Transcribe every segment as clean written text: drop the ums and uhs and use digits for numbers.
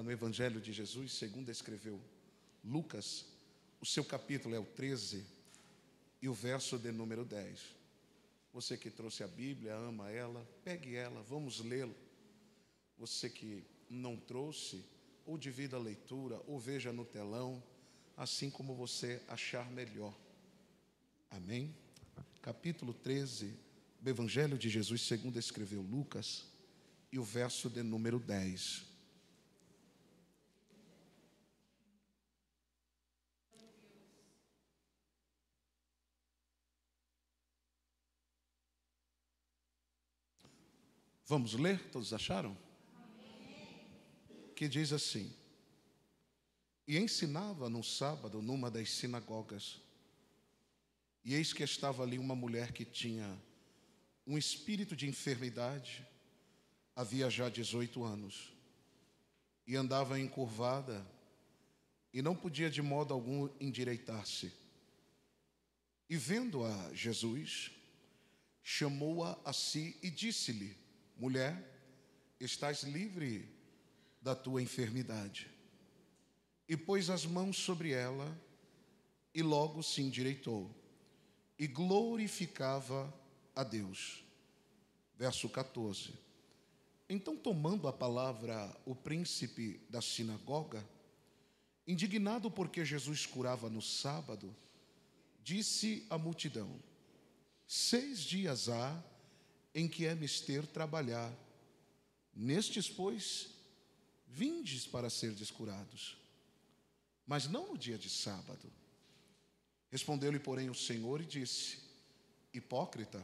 no Evangelho de Jesus, segundo escreveu Lucas, o seu capítulo é o 13 e o verso de número 10. Você que trouxe a Bíblia, ama ela, pegue ela, vamos lê-lo. Você que não trouxe, ou divida a leitura, ou veja no telão, assim como você achar melhor. Amém? Capítulo 13 do Evangelho de Jesus, segundo escreveu Lucas, e o verso de número 10. Vamos ler? Todos acharam? Que diz assim: e ensinava no sábado numa das sinagogas, e eis que estava ali uma mulher que tinha um espírito de enfermidade, havia já 18 anos, e andava encurvada, e não podia de modo algum endireitar-se. E vendo-a Jesus, chamou-a a si e disse-lhe: mulher, estás livre da tua enfermidade. E pôs as mãos sobre ela, e logo se endireitou, e glorificava a Deus. Verso 14. Então, tomando a palavra o príncipe da sinagoga, indignado porque Jesus curava no sábado, disse à multidão: 6 dias há em que é mister trabalhar. Nestes, pois, vindes para serdes curados, mas não no dia de sábado. Respondeu-lhe, porém, o Senhor e disse: hipócrita,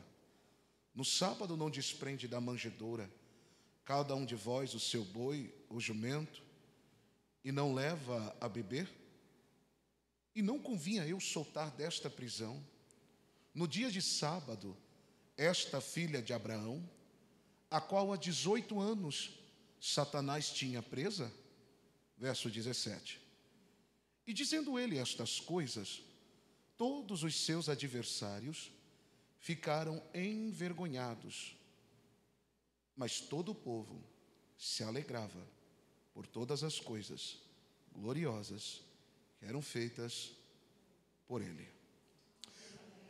no sábado não desprende da manjedoura cada um de vós o seu boi ou jumento, e não leva a beber? E não convinha eu soltar desta prisão, no dia de sábado, esta filha de Abraão, a qual há 18 anos Satanás tinha presa? Verso 17. E dizendo ele estas coisas, todos os seus adversários ficaram envergonhados, mas todo o povo se alegrava por todas as coisas gloriosas que eram feitas por ele.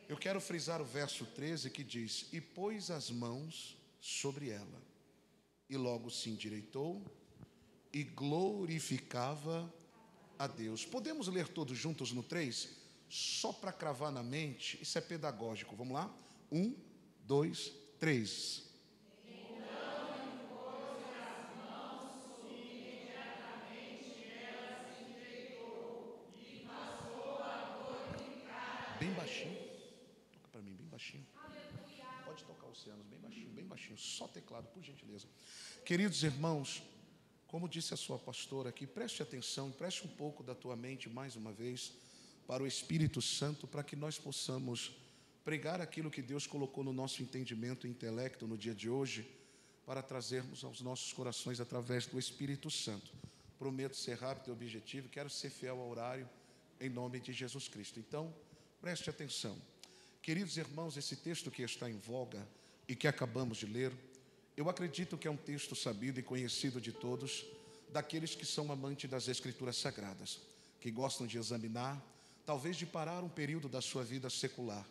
Eu quero frisar o verso 13 que diz: e pôs as mãos sobre ela, e logo se endireitou e glorificava a Deus. Podemos ler todos juntos no 3? Só para cravar na mente, isso é pedagógico. Vamos lá? 1, 2, 3. Bem baixinho. Toca para mim, bem baixinho. Pode tocar, Oceanos, bem baixinho. Só teclado, por gentileza. Queridos irmãos, como disse a sua pastora aqui, preste atenção, preste um pouco da tua mente mais uma vez para o Espírito Santo, para que nós possamos pregar aquilo que Deus colocou no nosso entendimento e intelecto no dia de hoje, para trazermos aos nossos corações através do Espírito Santo. Prometo ser rápido e objetivo, quero ser fiel ao horário, em nome de Jesus Cristo. Então, preste atenção. Queridos irmãos, esse texto que está em voga e que acabamos de ler, eu acredito que é um texto sabido e conhecido de todos, daqueles que são amantes das Escrituras Sagradas, que gostam de examinar, talvez de parar um período da sua vida secular,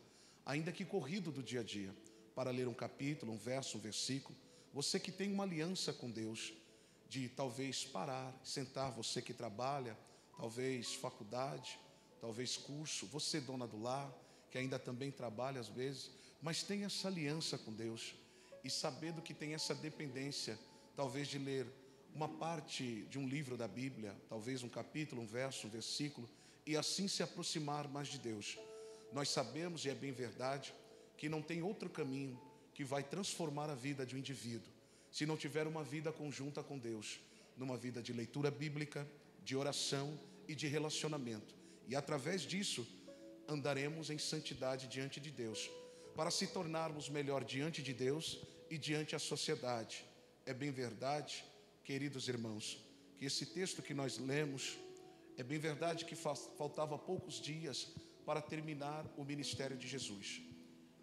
ainda que corrido do dia a dia, para ler um capítulo, um verso, um versículo. Você que tem uma aliança com Deus, de talvez parar, sentar, você que trabalha, talvez faculdade, talvez curso, você dona do lar, que ainda também trabalha às vezes, mas tem essa aliança com Deus, e sabendo que tem essa dependência, talvez de ler uma parte de um livro da Bíblia, talvez um capítulo, um verso, um versículo, e assim se aproximar mais de Deus. Nós sabemos, e é bem verdade, que não tem outro caminho que vai transformar a vida de um indivíduo, se não tiver uma vida conjunta com Deus, numa vida de leitura bíblica, de oração e de relacionamento. E através disso, andaremos em santidade diante de Deus, para se tornarmos melhor diante de Deus e diante da sociedade. É bem verdade, queridos irmãos, que esse texto que nós lemos, é bem verdade que faltava poucos dias para terminar o ministério de Jesus.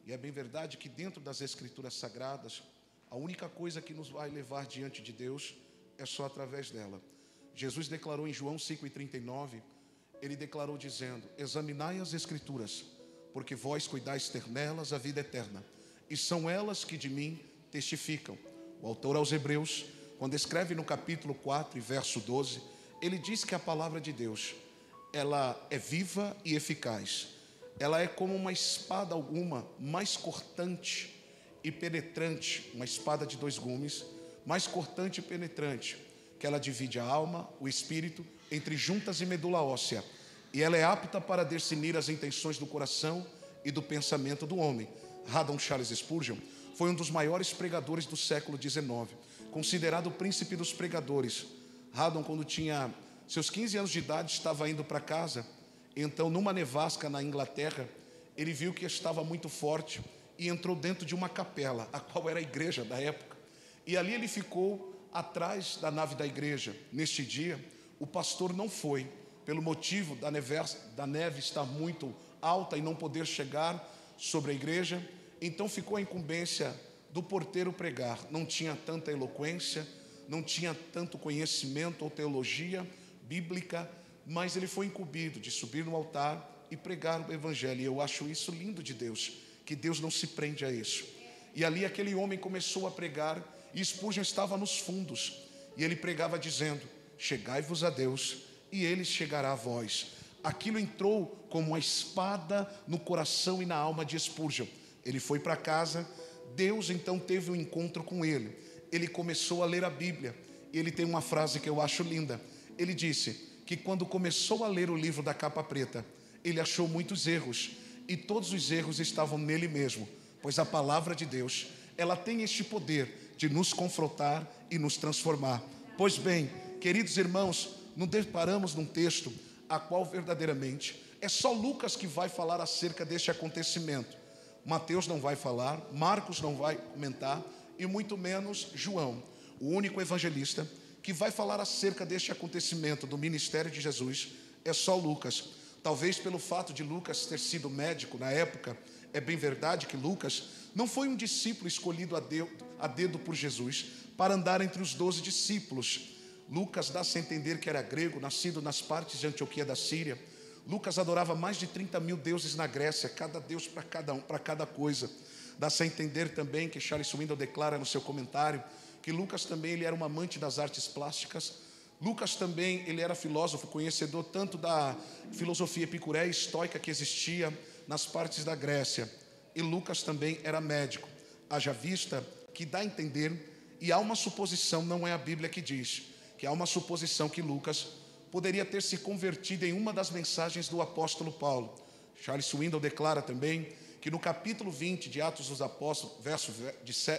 E é bem verdade que dentro das Escrituras Sagradas, a única coisa que nos vai levar diante de Deus é só através dela. Jesus declarou em João 5,39, ele declarou dizendo: examinai as Escrituras, porque vós cuidais ter nelas a vida eterna, e são elas que de mim testificam. O autor aos Hebreus, quando escreve no capítulo 4 e verso 12, ele diz que a palavra de Deus, ela é viva e eficaz. Ela é como uma espada alguma, mais cortante e penetrante, uma espada de 2 gumes, mais cortante e penetrante, que ela divide a alma, o espírito, entre juntas e medula óssea, e ela é apta para discernir as intenções do coração e do pensamento do homem. Haddon Charles Spurgeon foi um dos maiores pregadores do século XIX, considerado o príncipe dos pregadores. Haddon, quando tinha seus 15 anos de idade, estava indo para casa. Então, numa nevasca na Inglaterra, ele viu que estava muito forte e entrou dentro de uma capela, a qual era a igreja da época. E ali ele ficou atrás da nave da igreja. Neste dia, o pastor não foi, pelo motivo da neve estar muito alta e não poder chegar sobre a igreja. Então ficou a incumbência do porteiro pregar. Não tinha tanta eloquência, não tinha tanto conhecimento ou teologia bíblica, mas ele foi incumbido de subir no altar e pregar o evangelho. E eu acho isso lindo de Deus, que Deus não se prende a isso. E ali aquele homem começou a pregar, e Spurgeon estava nos fundos, e ele pregava dizendo: chegai-vos a Deus, e Ele chegará a vós. Aquilo entrou como uma espada no coração e na alma de Spurgeon. Ele foi para casa. Deus então teve um encontro com ele. Ele começou a ler a Bíblia, e ele tem uma frase que eu acho linda. Ele disse que quando começou a ler o livro da capa preta, ele achou muitos erros, e todos os erros estavam nele mesmo, pois a palavra de Deus, ela tem este poder de nos confrontar e nos transformar. Pois bem, queridos irmãos, nos deparamos num texto a qual verdadeiramente é só Lucas que vai falar acerca deste acontecimento. Mateus não vai falar, Marcos não vai comentar, e muito menos João, o único evangelista que vai falar acerca deste acontecimento do ministério de Jesus, é só Lucas. Talvez pelo fato de Lucas ter sido médico na época, é bem verdade que Lucas não foi um discípulo escolhido a dedo por Jesus para andar entre os 12 discípulos. Lucas dá-se a entender que era grego, nascido nas partes de Antioquia da Síria. Lucas adorava mais de 30.000 deuses na Grécia, cada deus para cada coisa. Dá-se a entender também que Charles Swindoll declara no seu comentário que Lucas também ele era um amante das artes plásticas. Lucas também ele era filósofo, conhecedor tanto da filosofia epicureia e estoica que existia nas partes da Grécia. E Lucas também era médico. Haja vista que dá a entender, e há uma suposição, não é a Bíblia que diz, que há uma suposição que Lucas poderia ter se convertido em uma das mensagens do apóstolo Paulo. Charles Swindoll declara também que no capítulo 20 de Atos dos Apóstolos, verso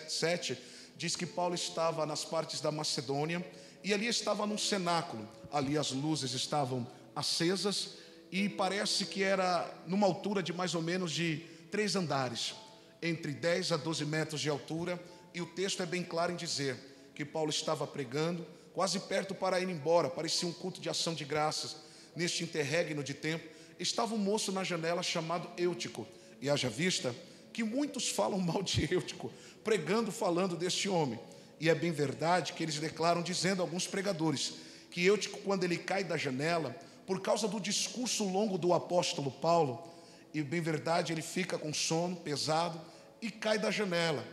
7, diz que Paulo estava nas partes da Macedônia, e ali estava num cenáculo. Ali as luzes estavam acesas, e parece que era numa altura de mais ou menos de 3 andares, entre 10 a 12 metros de altura, e o texto é bem claro em dizer que Paulo estava pregando, quase perto para ir embora, parecia um culto de ação de graças. Neste interregno de tempo, estava um moço na janela chamado Eutico, e haja vista que muitos falam mal de Eutico, pregando, falando deste homem, e é bem verdade que eles declaram, dizendo alguns pregadores, que Eutico, quando ele cai da janela, por causa do discurso longo do apóstolo Paulo, e bem verdade, ele fica com sono pesado e cai da janela.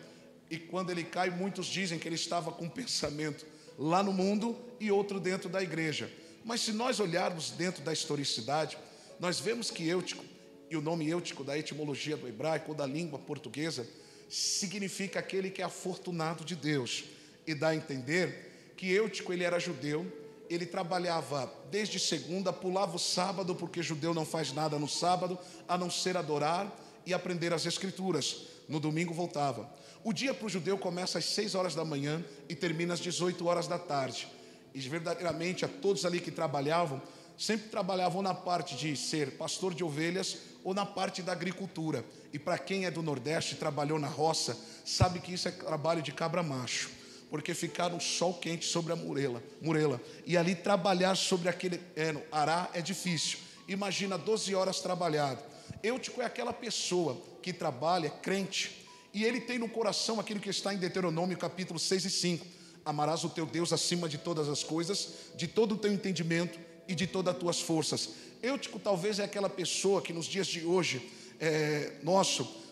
E quando ele cai, muitos dizem que ele estava com um pensamento lá no mundo e outro dentro da igreja. Mas se nós olharmos dentro da historicidade, nós vemos que Eutico, e o nome Eutico da etimologia do hebraico ou da língua portuguesa, significa aquele que é afortunado de Deus. E dá a entender que Eutico ele era judeu, ele trabalhava desde segunda, pulava o sábado, porque judeu não faz nada no sábado, a não ser adorar e aprender as escrituras. No domingo voltava. O dia para o judeu começa às 6 horas da manhã e termina às 18 horas da tarde. E verdadeiramente a todos ali que trabalhavam, sempre trabalhavam na parte de ser pastor de ovelhas ou na parte da agricultura. E para quem é do Nordeste e trabalhou na roça, sabe que isso é trabalho de cabra macho, porque ficar no sol quente sobre a murela. E ali trabalhar sobre aquele arar é difícil. Imagina 12 horas trabalhado. Eutico é aquela pessoa que trabalha, crente, e ele tem no coração aquilo que está em Deuteronômio capítulo 6 e 5. Amarás o teu Deus acima de todas as coisas, de todo o teu entendimento e de todas as tuas forças. Eutico talvez é aquela pessoa que nos dias de hoje,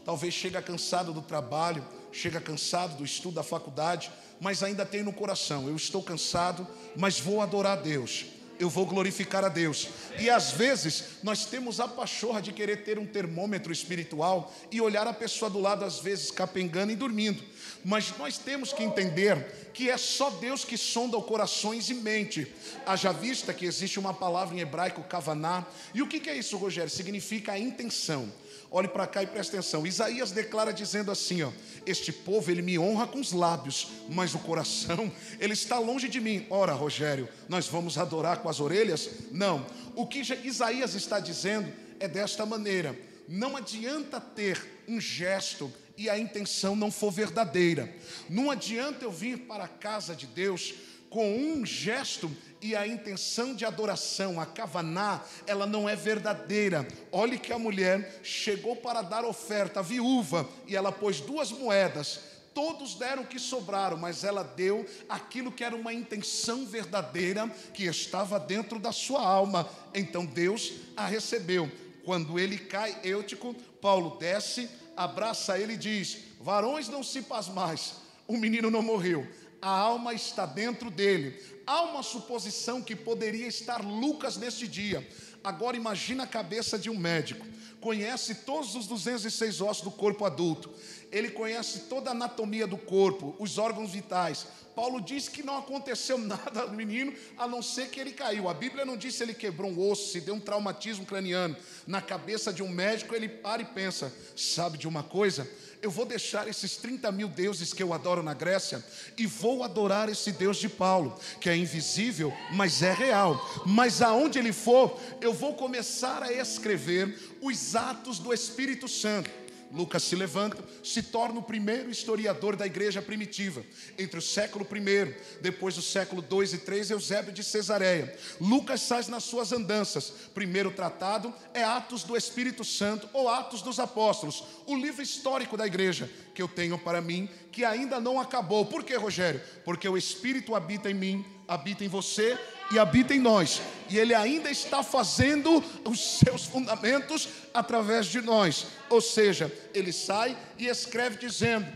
talvez chega cansado do trabalho, chega cansado do estudo da faculdade, mas ainda tem no coração: eu estou cansado, mas vou adorar a Deus, eu vou glorificar a Deus. E às vezes nós temos a pachorra de querer ter um termômetro espiritual e olhar a pessoa do lado, às vezes capengando e dormindo. Mas nós temos que entender que é só Deus que sonda os corações e mente. Haja vista que existe uma palavra em hebraico, kavaná. E o que é isso, Rogério? Significa a intenção. Olhe para cá e preste atenção. Isaías declara dizendo assim, este povo, ele me honra com os lábios, mas o coração, ele está longe de mim. Ora, Rogério, nós vamos adorar com as orelhas? Não. O que Isaías está dizendo é desta maneira: não adianta ter um gesto e a intenção não for verdadeira. Não adianta eu vir para a casa de Deus com um gesto e a intenção de adoração, a kavaná, ela não é verdadeira. Olhe que a mulher chegou para dar oferta, a viúva, e ela pôs 2 moedas. Todos deram o que sobraram, mas ela deu aquilo que era uma intenção verdadeira que estava dentro da sua alma. Então Deus a recebeu. Quando ele cai, Eutico, Paulo desce, abraça ele e diz: varões, não se pasmais, o menino não morreu, a alma está dentro dele. Há uma suposição que poderia estar Lucas neste dia. Agora imagina a cabeça de um médico. Conhece todos os 206 ossos do corpo adulto. Ele conhece toda a anatomia do corpo, os órgãos vitais. Paulo diz que não aconteceu nada ao menino, a não ser que ele caiu. A Bíblia não diz se ele quebrou um osso, se deu um traumatismo craniano. Na cabeça de um médico, ele para e pensa: sabe de uma coisa? Eu vou deixar esses 30 mil deuses que eu adoro na Grécia e vou adorar esse Deus de Paulo, que é invisível, mas é real. Mas aonde ele for, eu vou começar a escrever os atos do Espírito Santo. Lucas se levanta, se torna o primeiro historiador da igreja primitiva. Entre o século I, depois do século 2 e 3, Eusébio de Cesareia. Lucas sai nas suas andanças. Primeiro tratado é Atos do Espírito Santo ou Atos dos Apóstolos, o livro histórico da igreja que eu tenho para mim, que ainda não acabou. Por quê, Rogério? Porque o Espírito habita em mim, habita em você e habita em nós, e ele ainda está fazendo os seus fundamentos através de nós. Ou seja, ele sai e escreve dizendo: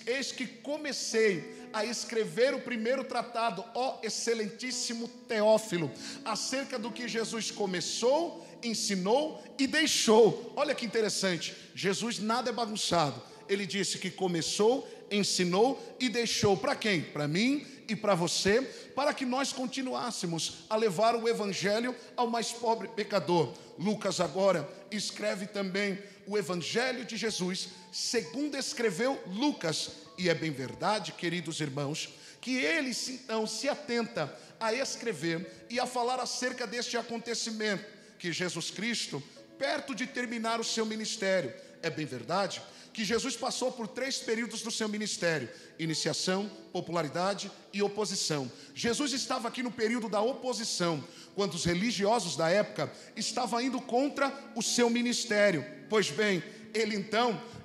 eis que comecei a escrever o primeiro tratado, ó excelentíssimo Teófilo, acerca do que Jesus começou, ensinou e deixou. Olha que interessante, Jesus nada é bagunçado. Ele disse que começou, ensinou e deixou. Para quem? Para mim e para você, para que nós continuássemos a levar o evangelho ao mais pobre pecador. Lucas agora escreve também o evangelho de Jesus, segundo escreveu Lucas. E é bem verdade, queridos irmãos, que ele então se atenta a escrever e a falar acerca deste acontecimento, que Jesus Cristo, perto de terminar o seu ministério, é bem verdade que Jesus passou por 3 períodos do seu ministério: iniciação, popularidade e oposição. Jesus estava aqui no período da oposição, quando os religiosos da época estavam indo contra o seu ministério. Pois bem,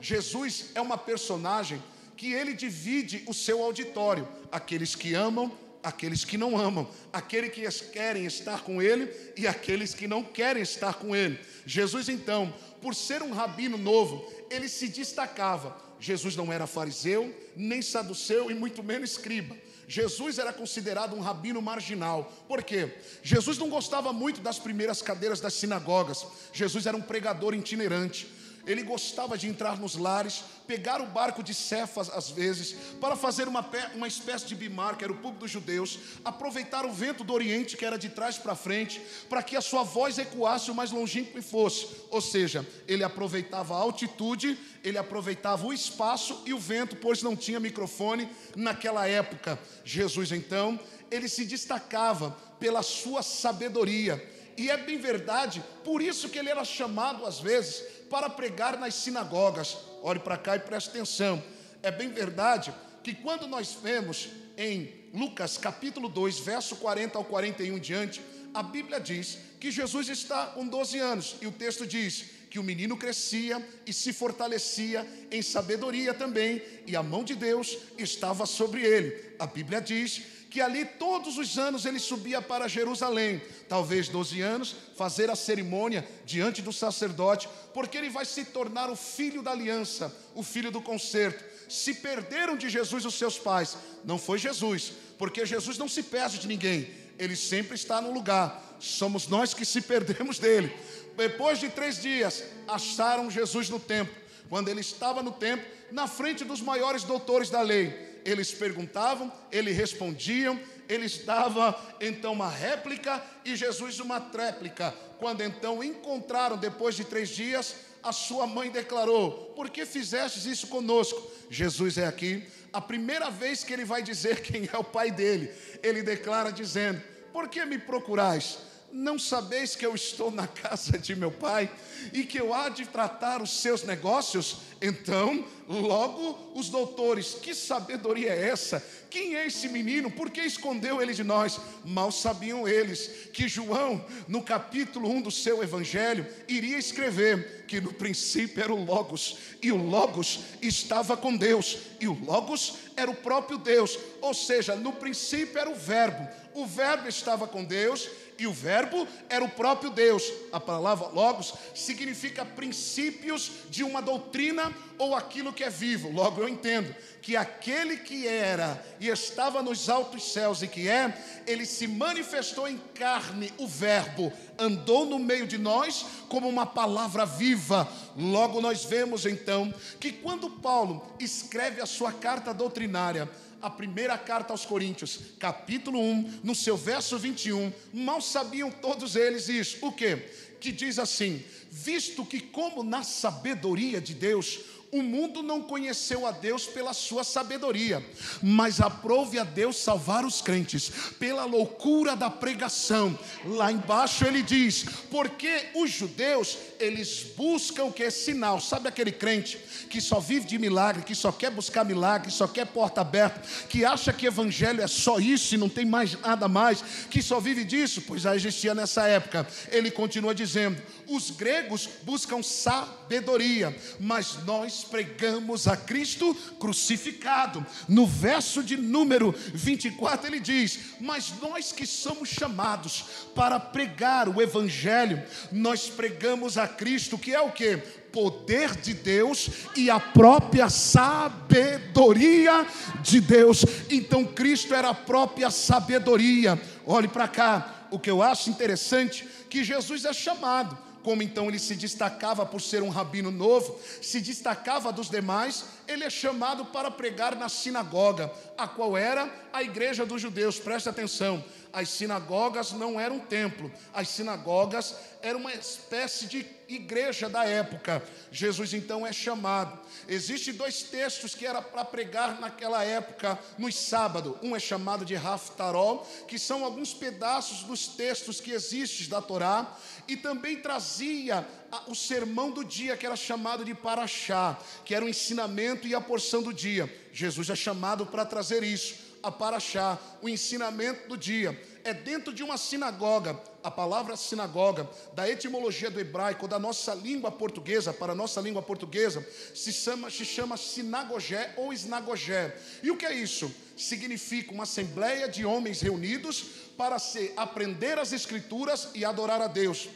Jesus é uma personagem que ele divide o seu auditório: aqueles que amam, aqueles que não amam, aqueles que querem estar com ele e aqueles que não querem estar com ele. Jesus então, por ser um rabino novo, ele se destacava. Jesus não era fariseu, nem saduceu e muito menos escriba. Jesus era considerado um rabino marginal. Por quê? Jesus não gostava muito das primeiras cadeiras das sinagogas. Jesus era um pregador itinerante. Ele gostava de entrar nos lares, pegar o barco de Cefas às vezes, para fazer uma espécie de bimar, que era o público dos judeus, aproveitar o vento do Oriente, que era de trás para frente, para que a sua voz ecoasse o mais longínquo que fosse. Ou seja, ele aproveitava a altitude, ele aproveitava o espaço e o vento, pois não tinha microfone naquela época. Jesus então, ele se destacava pela sua sabedoria. E é bem verdade, por isso que ele era chamado às vezes para pregar nas sinagogas. Olhe para cá e preste atenção. É bem verdade que quando nós vemos em Lucas capítulo 2, verso 40 ao 41 em diante, a Bíblia diz que Jesus está com 12 anos, e o texto diz que o menino crescia e se fortalecia em sabedoria também, e a mão de Deus estava sobre ele. A Bíblia diz que ali todos os anos ele subia para Jerusalém, talvez 12 anos, fazer a cerimônia diante do sacerdote, porque ele vai se tornar o filho da aliança, o filho do concerto. Se perderam de Jesus os seus pais, não foi Jesus, porque Jesus não se perde de ninguém, ele sempre está no lugar, somos nós que se perdemos dele. Depois de 3 dias, acharam Jesus no templo. Quando ele estava no templo, na frente dos maiores doutores da lei, eles perguntavam, eles respondiam, eles davam então uma réplica e Jesus uma tréplica. Quando então encontraram, depois de 3 dias, a sua mãe declarou: por que fizestes isso conosco? Jesus é aqui, a primeira vez que ele vai dizer quem é o pai dele, ele declara dizendo: por que me procurais? Não sabeis que eu estou na casa de meu pai e que eu há de tratar os seus negócios? Então, logo os doutores: que sabedoria é essa? Quem é esse menino? Por que escondeu ele de nós? Mal sabiam eles que João, no capítulo 1 do seu evangelho, iria escrever que no princípio era o Logos, e o Logos estava com Deus, e o Logos era o próprio Deus. Ou seja, no princípio era o Verbo estava com Deus, e o Verbo era o próprio Deus. A palavra Logos significa princípios de uma doutrina ou aquilo que é vivo. Logo eu entendo que aquele que era e estava nos altos céus e que é, ele se manifestou em carne, o Verbo andou no meio de nós como uma palavra viva. Logo nós vemos então que quando Paulo escreve a sua carta doutrinária, a primeira carta aos Coríntios, capítulo 1, no seu verso 21, mal sabiam todos eles isso. O quê? Que diz assim: visto que como na sabedoria de Deus, o mundo não conheceu a Deus pela sua sabedoria, mas aprove a Deus salvar os crentes pela loucura da pregação. Lá embaixo ele diz: porque os judeus, eles buscam o que é sinal. Sabe aquele crente que só vive de milagre, que só quer buscar milagre, que só quer porta aberta, que acha que evangelho é só isso e não tem mais nada mais, que só vive disso? Pois já existia nessa época. Ele continua dizendo: os gregos buscam sabedoria, mas nós pregamos a Cristo crucificado. No verso de número 24 ele diz: mas nós que somos chamados para pregar o evangelho, nós pregamos a Cristo, que é o quê? Poder de Deus e a própria sabedoria de Deus. Então Cristo era a própria sabedoria. Olhe para cá, o que eu acho interessante, que Jesus é chamado, como então ele se destacava por ser um rabino novo, se destacava dos demais, ele é chamado para pregar na sinagoga, a qual era a igreja dos judeus. Presta atenção, as sinagogas não eram um templo, as sinagogas eram uma espécie de igreja da época. Jesus então é chamado. Existem 2 textos que era para pregar naquela época, nos sábados. Um é chamado de Haftaró, que são alguns pedaços dos textos que existem da Torá, e também trazia o sermão do dia, que era chamado de Parashá, que era o ensinamento e a porção do dia. Jesus é chamado para trazer isso, a Parashá, o ensinamento do dia. É dentro de uma sinagoga. A palavra sinagoga, da etimologia do hebraico, da nossa língua portuguesa, para a nossa língua portuguesa, se chama sinagogé ou esnagogé. E o que é isso? Significa uma assembleia de homens reunidos para aprender as escrituras e adorar a Deus.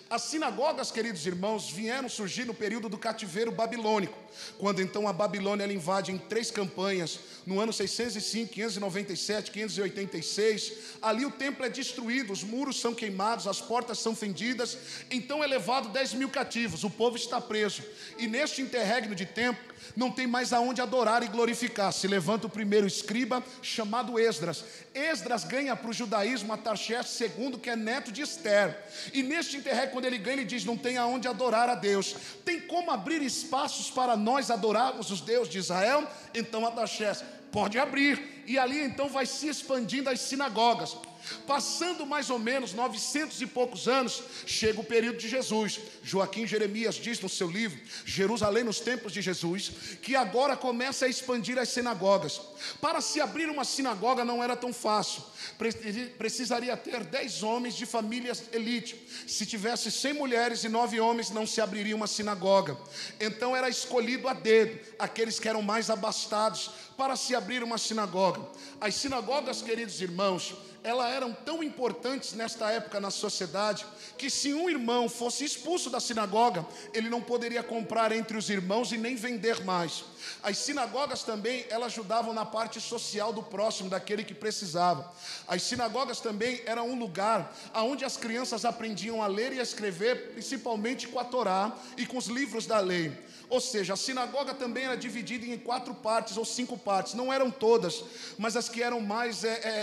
As sinagogas, queridos irmãos, vieram surgir no período do cativeiro babilônico, quando então a Babilônia ela invade em 3 campanhas, no ano 605, 597, 586. Ali o templo é destruído, os muros são queimados, as portas são fendidas. Então é levado 10.000 cativos, o povo está preso, e neste interregno de tempo não tem mais aonde adorar e glorificar. Se levanta o primeiro escriba, chamado Esdras. Esdras ganha para o judaísmo Artaxerxes II, que é neto de Esther. E neste interregno, quando ele ganha, ele diz: não tem aonde adorar a Deus. Tem como abrir espaços para nós adorarmos os deuses de Israel? Então Artaxerxes: pode abrir. E ali então vai se expandindo as sinagogas. Passando mais ou menos 900 e poucos anos, chega o período de Jesus. Joaquim Jeremias diz no seu livro, Jerusalém nos tempos de Jesus, que agora começa a expandir as sinagogas. Para se abrir uma sinagoga não era tão fácil. Precisaria ter 10 homens de famílias elite. Se tivesse 100 mulheres e 9 homens, não se abriria uma sinagoga. Então era escolhido a dedo aqueles que eram mais abastados para se abrir uma sinagoga. As sinagogas, queridos irmãos, elas eram tão importantes nesta época na sociedade, que se um irmão fosse expulso da sinagoga, ele não poderia comprar entre os irmãos e nem vender mais. As sinagogas também, elas ajudavam na parte social do próximo, daquele que precisava. As sinagogas também eram um lugar onde as crianças aprendiam a ler e a escrever, principalmente com a Torá e com os livros da lei. Ou seja, a sinagoga também era dividida em 4 partes ou 5 partes. Não eram todas, mas as que eram mais,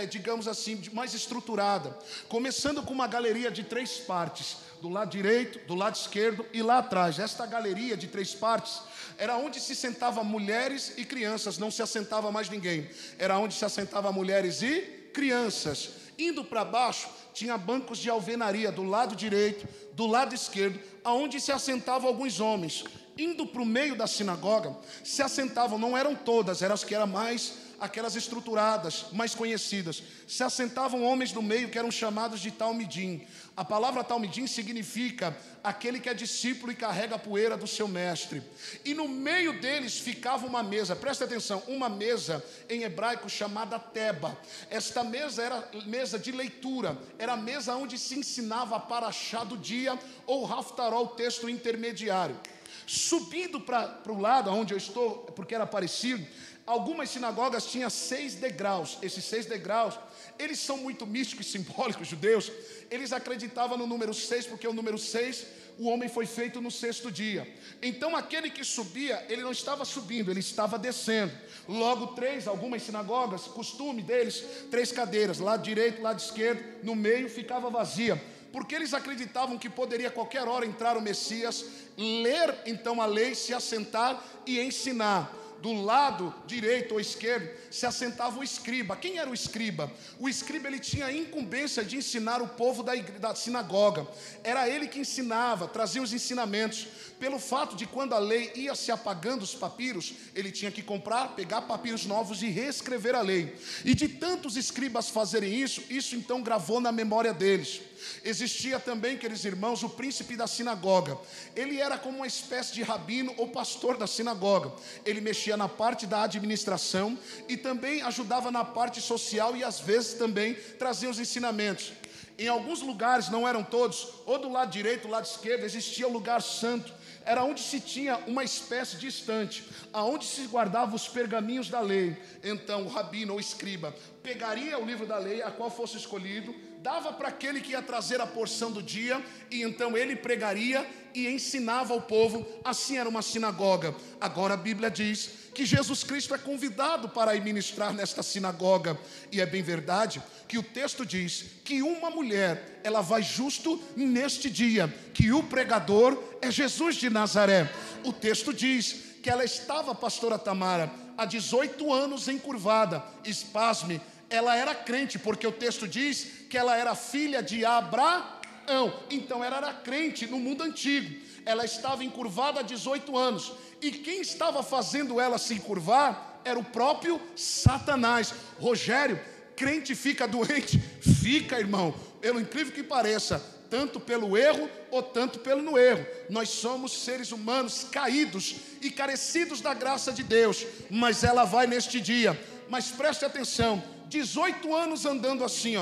digamos assim, mais estruturada. Começando com uma galeria de 3 partes. Do lado direito, do lado esquerdo e lá atrás. Esta galeria de 3 partes era onde se sentavam mulheres e crianças. Não se assentava mais ninguém. Era onde se assentavam mulheres e crianças. Indo para baixo, tinha bancos de alvenaria do lado direito, do lado esquerdo, aonde se assentavam alguns homens. Indo para o meio da sinagoga, se assentavam, não eram todas, eram as que eram mais, aquelas estruturadas, mais conhecidas. Se assentavam homens do meio que eram chamados de talmidim. A palavra talmidim significa aquele que é discípulo e carrega a poeira do seu mestre. E no meio deles ficava uma mesa, presta atenção, uma mesa em hebraico chamada teba. Esta mesa era mesa de leitura, era a mesa onde se ensinava a paraxá do dia ou haftaró, o texto intermediário. Subindo para o lado onde eu estou, porque era parecido, algumas sinagogas tinham 6 degraus. Esses 6 degraus, eles são muito místicos e simbólicos, judeus. Eles acreditavam no número 6, porque o número 6, o homem foi feito no 6º dia. Então aquele que subia, ele não estava subindo, ele estava descendo. Logo 3, algumas sinagogas, costume deles, 3 cadeiras, lado direito, lado esquerdo, no meio ficava vazia. Porque eles acreditavam que poderia a qualquer hora entrar o Messias, ler então a lei, se assentar e ensinar. Do lado direito ou esquerdo se assentava o escriba. Quem era o escriba? O escriba, ele tinha a incumbência de ensinar o povo da sinagoga. Era ele que ensinava, trazia os ensinamentos. Pelo fato de quando a lei ia se apagando, os papiros, ele tinha que comprar, pegar papiros novos e reescrever a lei. E de tantos escribas fazerem isso então gravou na memória deles. Existia também, queridos irmãos, o príncipe da sinagoga. Ele era como uma espécie de rabino ou pastor da sinagoga. Ele mexia na parte da administração e também ajudava na parte social e às vezes também trazia os ensinamentos. Em alguns lugares, não eram todos, ou do lado direito, do lado esquerdo, existia o lugar santo. Era onde se tinha uma espécie de estante, aonde se guardavam os pergaminhos da lei. Então o rabino ou escriba pegaria o livro da lei, a qual fosse escolhido, dava para aquele que ia trazer a porção do dia, e então ele pregaria e ensinava ao povo. Assim era uma sinagoga. Agora a Bíblia diz que Jesus Cristo é convidado para ir ministrar nesta sinagoga, e é bem verdade que o texto diz que uma mulher, ela vai justo neste dia, que o pregador é Jesus de Nazaré. O texto diz que ela estava, pastora Tamara, há 18 anos encurvada. Espasme, ela era crente, porque o texto diz que ela era filha de Abraão. Então ela era crente no mundo antigo. Ela estava encurvada há 18 anos. E quem estava fazendo ela se encurvar era o próprio Satanás. Rogério, crente fica doente? Fica, irmão, pelo incrível que pareça, tanto pelo erro ou tanto pelo erro. Nós somos seres humanos caídos e carecidos da graça de Deus, mas ela vai neste dia. Mas preste atenção, 18 anos andando assim,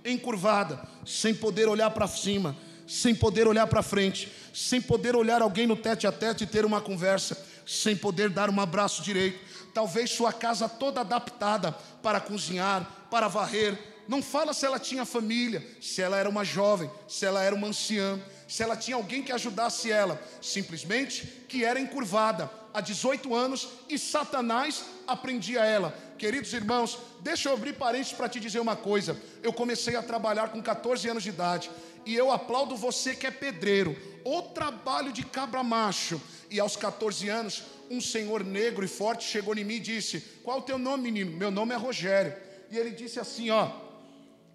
encurvada, sem poder olhar para cima, sem poder olhar para frente, sem poder olhar alguém no tete a tete e ter uma conversa, sem poder dar um abraço direito. Talvez sua casa toda adaptada para cozinhar, para varrer. Não fala se ela tinha família, se ela era uma jovem, se ela era uma anciã, se ela tinha alguém que ajudasse ela. Simplesmente que era encurvada há 18 anos e Satanás aprendia ela. Queridos irmãos, deixa eu abrir parênteses para te dizer uma coisa. Eu comecei a trabalhar com 14 anos de idade, e eu aplaudo você que é pedreiro. O trabalho de cabra macho. E aos 14 anos, um senhor negro e forte chegou em mim e disse: qual é o teu nome, menino? Meu nome é Rogério. E ele disse assim,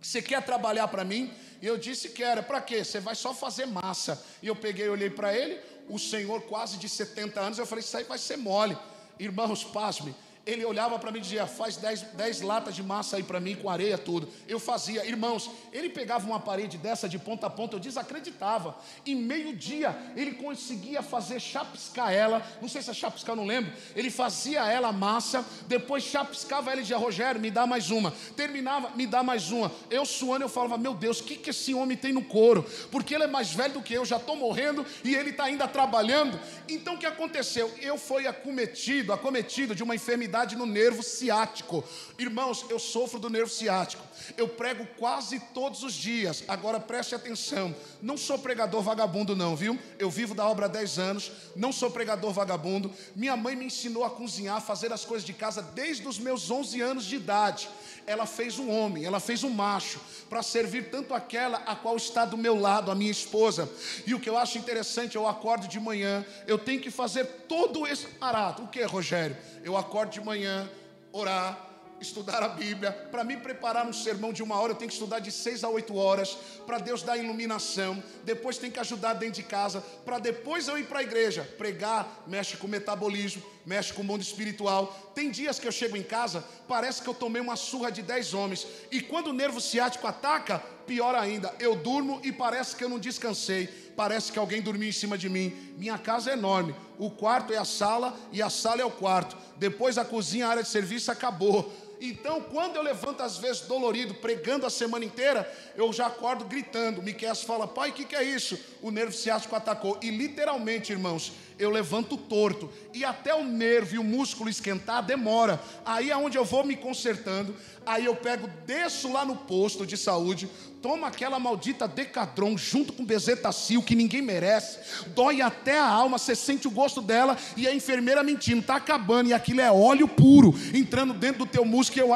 você quer trabalhar para mim? E eu disse, quero. Para quê? Você vai só fazer massa. E eu peguei, olhei para ele, o senhor quase de 70 anos, eu falei, isso aí vai ser mole. Irmãos, pasme. Ele olhava para mim e dizia, faz 10 latas de massa aí para mim, com areia, tudo. Eu fazia. Irmãos, ele pegava uma parede dessa de ponta a ponta, eu desacreditava. Em meio-dia, ele conseguia fazer chapiscar ela. Não sei se é chapiscar, não lembro. Ele fazia ela a massa, depois chapiscava ela e dizia, Rogério, me dá mais uma. Terminava, me dá mais uma. Eu suando, eu falava, meu Deus, o que esse homem tem no couro? Porque ele é mais velho do que eu, já estou morrendo e ele está ainda trabalhando. Então o que aconteceu? Eu fui acometido de uma enfermidade no nervo ciático. Irmãos, eu sofro do nervo ciático. Eu prego quase todos os dias. Agora preste atenção, não sou pregador vagabundo não, viu? Eu vivo da obra há 10 anos, não sou pregador vagabundo. Minha mãe me ensinou a cozinhar, a fazer as coisas de casa desde os meus 11 anos de idade. Ela fez um homem, ela fez um macho, para servir tanto aquela a qual está do meu lado, a minha esposa. E o que eu acho interessante, eu acordo de manhã, eu tenho que fazer todo esse aparato. O que, Rogério? Eu acordo de manhã, orar, estudar a Bíblia. Para me preparar um sermão de 1 hora, eu tenho que estudar de 6 a 8 horas, para Deus dar iluminação. Depois tem que ajudar dentro de casa, para depois eu ir para a igreja. Pregar mexe com o metabolismo, mexe com o mundo espiritual. Tem dias que eu chego em casa, parece que eu tomei uma surra de 10 homens. E quando o nervo ciático ataca, pior ainda, eu durmo e parece que eu não descansei. Parece que alguém dormiu em cima de mim. Minha casa é enorme, o quarto é a sala e a sala é o quarto. Depois a cozinha, a área de serviço, acabou. Então, quando eu levanto às vezes dolorido, pregando a semana inteira, eu já acordo gritando. Miqueias fala, pai, o que é isso? O nervo ciático atacou. E literalmente, irmãos, eu levanto torto. E até o nervo e o músculo esquentar demora. Aí é onde eu vou me consertando. Aí eu pego, desço lá no posto de saúde, tomo aquela maldita Decadron junto com Bezetacil, que ninguém merece. Dói até a alma, você sente o gosto dela e a enfermeira mentindo, está acabando. E aquilo é óleo puro, entrando dentro do teu músculo. Eu,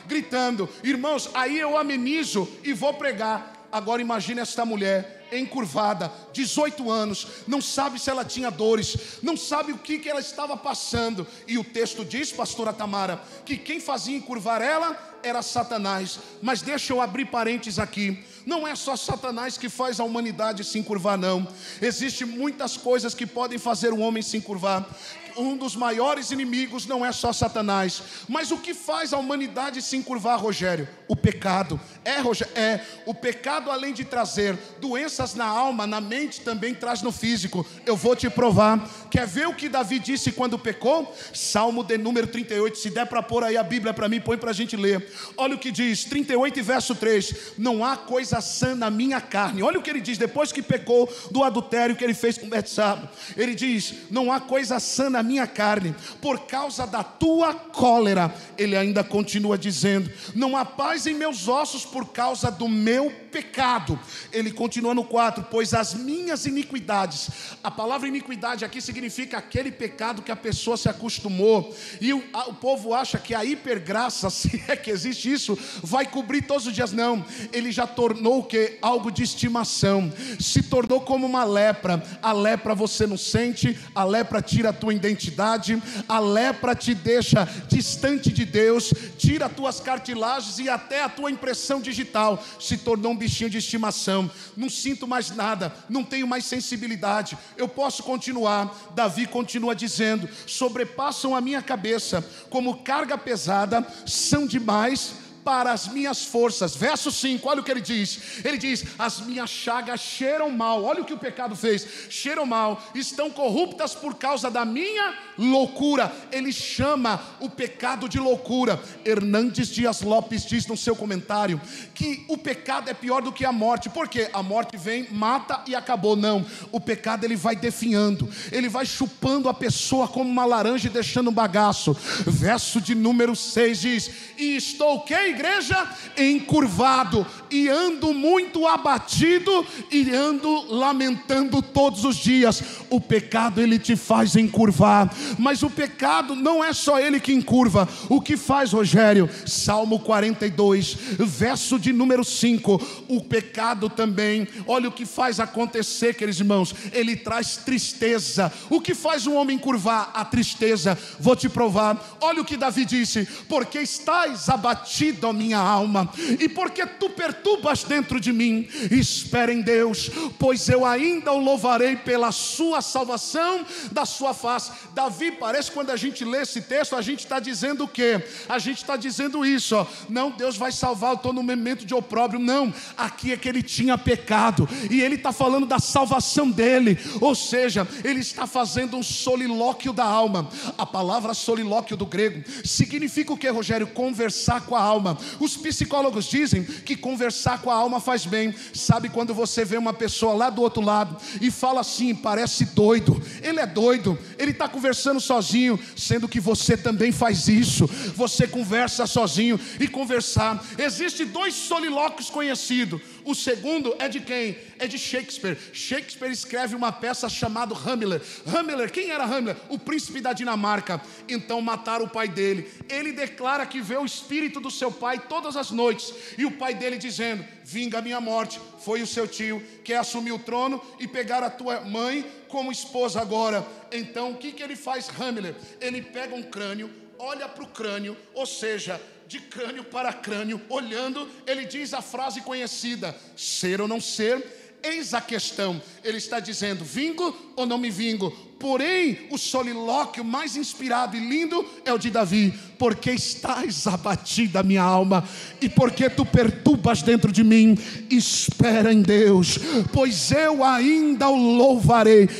gritando. Irmãos, aí eu amenizo e vou pregar. Agora imagine esta mulher encurvada, 18 anos, não sabe se ela tinha dores, não sabe o que ela estava passando. E o texto diz, pastora Tamara, que quem fazia encurvar ela era Satanás. Mas deixa eu abrir parênteses aqui. Não é só Satanás que faz a humanidade se encurvar, não. Existem muitas coisas que podem fazer o homem se encurvar. Um dos maiores inimigos não é só Satanás. Mas o que faz a humanidade se encurvar, Rogério? O pecado. Rogério, o pecado, além de trazer doenças na alma, na mente, também traz no físico. Eu vou te provar. Quer ver o que Davi disse quando pecou? Salmo de número 38. Se der para pôr aí a Bíblia para mim, põe para a gente ler. Olha o que diz, 38 e verso 3. Não há coisa sã na minha carne. Olha o que ele diz, depois que pecou do adultério que ele fez com Betsaba. Ele diz, não há coisa sã na minha carne, por causa da tua cólera. Ele ainda continua dizendo, não há paz em meus ossos por causa do meu pecado. Ele continua no 4, pois as minhas iniquidades. A palavra iniquidade aqui significa aquele pecado que a pessoa se acostumou. E o povo acha que a hipergraça, se é que existe isso, vai cobrir todos os dias. Não, ele já tornou o que? Algo de estimação. Se tornou como uma lepra. A lepra você não sente, a lepra tira a tua identidade, a lepra te deixa distante de Deus, tira as tuas cartilagens e até a tua impressão digital. Se tornou um bichinho de estimação. Não sinto mais nada, não tenho mais sensibilidade. Eu posso continuar. Davi continua dizendo, sobrepassam a minha cabeça como carga pesada, são demais para as minhas forças. Verso 5, olha o que ele diz. Ele diz, as minhas chagas cheiram mal. Olha o que o pecado fez, cheiram mal, estão corruptas por causa da minha loucura. Ele chama o pecado de loucura. Hernandes Dias Lopes diz no seu comentário que o pecado é pior do que a morte. Por quê? A morte vem, mata e acabou. Não, o pecado ele vai definhando, ele vai chupando a pessoa como uma laranja e deixando um bagaço. Verso de número 6 diz, e estou o quê, igreja? Encurvado, e ando muito abatido, e ando lamentando todos os dias. O pecado ele te faz encurvar, mas o pecado não é só ele que encurva. O que faz, Rogério? Salmo 42, verso de número 5. O pecado também, olha o que faz acontecer, queridos irmãos, ele traz tristeza. O que faz um homem encurvar? A tristeza. Vou te provar, olha o que Davi disse, porque estás abatido, ó minha alma, e porque tu perturbas dentro de mim, espera em Deus, pois eu ainda o louvarei pela sua salvação da sua face. Davi, parece que quando a gente lê esse texto, a gente está dizendo o quê? A gente está dizendo isso, ó, não, Deus vai salvar, eu estou no momento de opróbrio. Não, aqui é que ele tinha pecado, e ele está falando da salvação dele, ou seja, ele está fazendo um solilóquio da alma. A palavra solilóquio do grego significa o que, Rogério? Conversar com a alma. Os psicólogos dizem que conversar com a alma faz bem. Sabe quando você vê uma pessoa lá do outro lado e fala assim, parece doido, ele é doido, ele está conversando sozinho, sendo que você também faz isso, você conversa sozinho. E conversar, existe 2 solilóquios conhecidos. O segundo é de quem? É de Shakespeare. Shakespeare escreve uma peça chamada Hamlet. Hamlet, quem era Hamlet? O príncipe da Dinamarca. Então mataram o pai dele. Ele declara que vê o espírito do seu pai todas as noites, e o pai dele dizendo, vinga a minha morte. Foi o seu tio que assumiu o trono e pegar a tua mãe como esposa agora. Então o que ele faz, Hamlet? Ele pega um crânio, olha para o crânio, ou seja, de crânio para crânio, olhando, ele diz a frase conhecida, ser ou não ser, eis a questão. Ele está dizendo, vingo ou não me vingo? Porém, o solilóquio mais inspirado e lindo é o de Davi. Porque estás abatida, minha alma, e porque tu perturbas dentro de mim, espera em Deus, pois eu ainda o louvarei.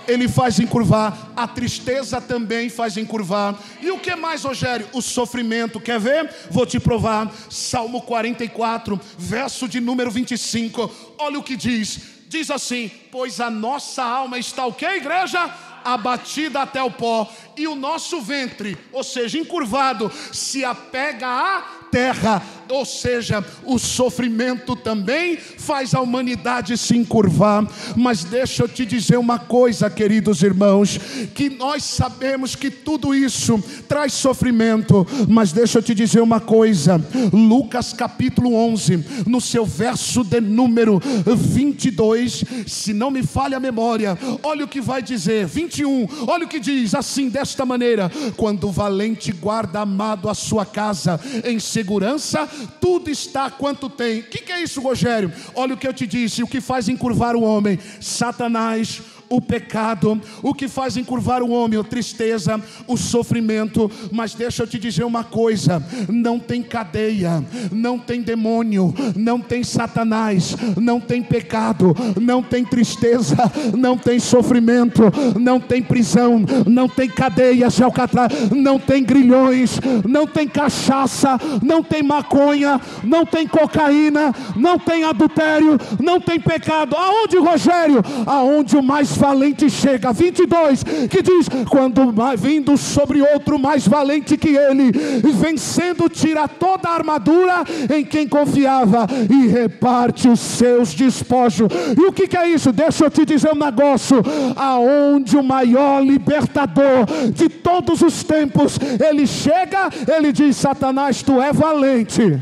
Ele faz encurvar, a tristeza também faz encurvar. E o que mais, Rogério? O sofrimento. Quer ver? Vou te provar. Salmo 44, verso de número 25. Olha o que diz. Diz assim, pois a nossa alma está o que, igreja? Abatida até o pó, e o nosso ventre, ou seja, encurvado, se apega à terra. Ou seja, o sofrimento também faz a humanidade se encurvar. Mas deixa eu te dizer uma coisa, queridos irmãos, que nós sabemos que tudo isso traz sofrimento, mas deixa eu te dizer uma coisa. Lucas capítulo 11, no seu verso de número 22, se não me falha a memória, olha o que vai dizer, 21, olha o que diz, assim, desta maneira, quando o valente guarda amado a sua casa em segurança, tudo está quanto tem. O que é isso, Rogério? Olha o que eu te disse, o que faz encurvar o homem, Satanás, o pecado. O que faz encurvar o homem, a tristeza, o sofrimento. Mas deixa eu te dizer uma coisa, não tem cadeia, não tem demônio, não tem Satanás, não tem pecado, não tem tristeza, não tem sofrimento, não tem prisão, não tem cadeias de alcatraz, não tem grilhões, não tem cachaça, não tem maconha, não tem cocaína, não tem adultério, não tem pecado. Aonde, Rogério? Aonde o mais valente chega. 22, que diz, quando vindo sobre outro mais valente que ele, vencendo, tira toda a armadura em quem confiava e reparte os seus despojos. E o que é isso? Deixa eu te dizer um negócio, aonde o maior libertador de todos os tempos, ele chega, ele diz, Satanás, tu é valente,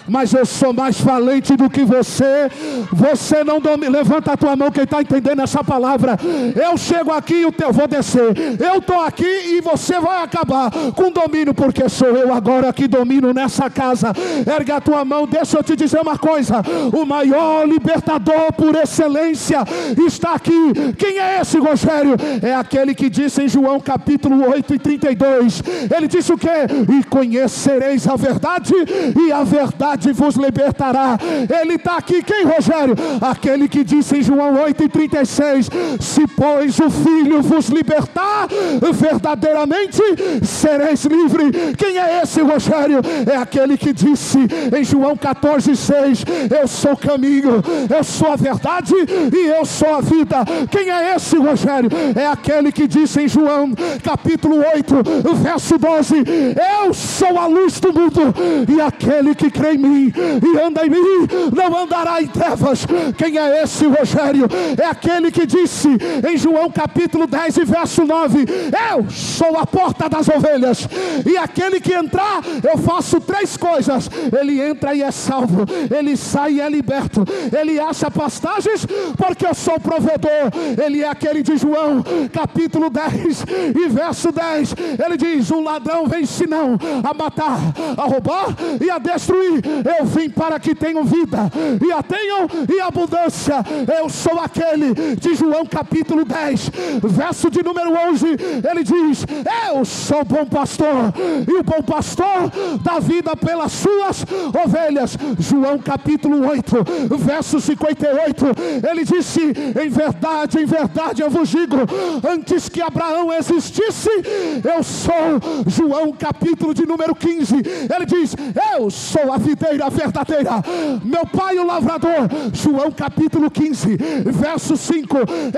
mas eu sou mais valente do que você. Você não domina. Levanta a tua mão, quem está entendendo essa palavra. Eu chego aqui e eu vou descer. Eu estou aqui e você vai acabar com domínio, porque sou eu agora que domino nessa casa. Ergue a tua mão, deixa eu te dizer uma coisa, o maior libertador por excelência está aqui. Quem é esse, Rogério? É aquele que disse em João capítulo 8 e 32, ele disse o quê? E conhecereis a verdade, e a verdade vos libertará. Ele está aqui. Quem, Rogério? Aquele que disse em João 8 e 36, se pois o Filho vos libertar, verdadeiramente sereis livres. Quem é esse, Rogério? É aquele que disse em João 14, 6, eu sou o caminho, eu sou a verdade e eu sou a vida. Quem é esse, Rogério? É aquele que disse em João capítulo 8, verso 12, eu sou a luz do mundo, e aquele que crê em mim e anda em mim, não andará em trevas. Quem é esse, Rogério? É aquele que disse em João capítulo 10 e verso 9: eu sou a porta das ovelhas, e aquele que entrar, eu faço 3 coisas: ele entra e é salvo, ele sai e é liberto, ele acha pastagens, porque eu sou provedor. Ele é aquele de João capítulo 10 e verso 10, ele diz: o ladrão vem senão a matar, a roubar e a destruir. Eu vim para que tenham vida e a tenham em abundância. Eu sou aquele de João capítulo 10 verso de número 11, ele diz: eu sou o bom pastor, e o bom pastor dá vida pelas suas ovelhas. João capítulo 8 verso 58, ele disse: em verdade eu vos digo, antes que Abraão existisse, eu sou. João capítulo de número 15, ele diz: eu sou a videira verdadeira, meu pai o lavrador. João capítulo 15 verso 5,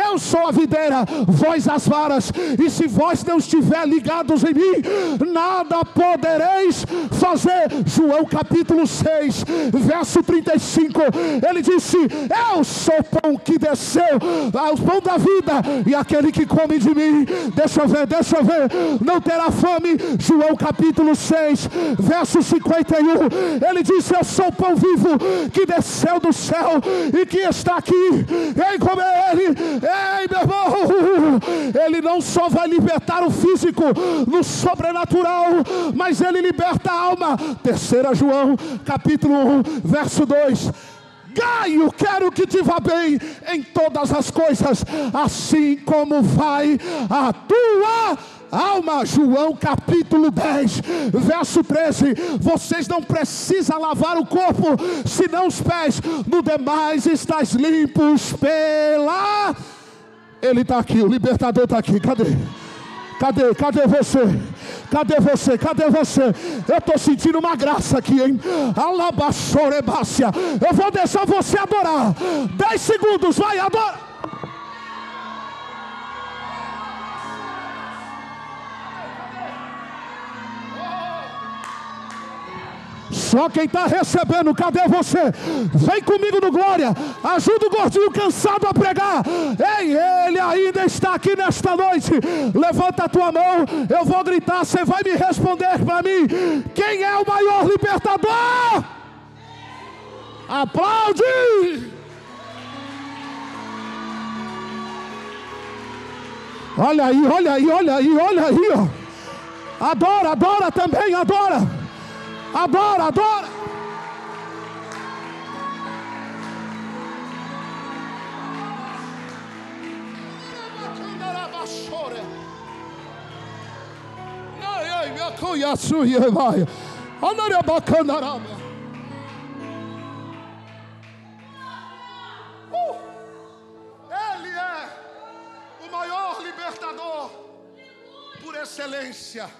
eu sou a videira, vós as varas, e se vós não estiver ligados em mim, nada podereis fazer. João capítulo 6 verso 35, ele disse: eu sou o pão que desceu, o pão da vida, e aquele que come de mim, deixa eu ver, não terá fome. João capítulo 6 verso 51, ele disse: eu sou o pão vivo que desceu do céu e que está aqui. Em comer ele, ei meu irmão, ele não só vai libertar o físico no sobrenatural, mas ele liberta a alma. 3 João capítulo 1 verso 2, Gaio, quero que te vá bem em todas as coisas, assim como vai a tua alma. João capítulo 10 verso 13, vocês não precisam lavar o corpo, senão os pés, no demais estáis limpos pela... Ele está aqui, o libertador está aqui. Cadê você? Cadê você? Eu estou sentindo uma graça aqui, hein? Alabassorebácia. Eu vou deixar você adorar. 10 segundos, vai, adora. Só quem está recebendo, cadê você? Vem comigo no glória. Ajuda o gordinho cansado a pregar. Ei, ele ainda está aqui nesta noite. Levanta a tua mão, eu vou gritar, você vai me responder para mim. Quem é o maior libertador? Aplaude! Olha aí, ó. Adora também, adora. Ele é o maior libertador por excelência.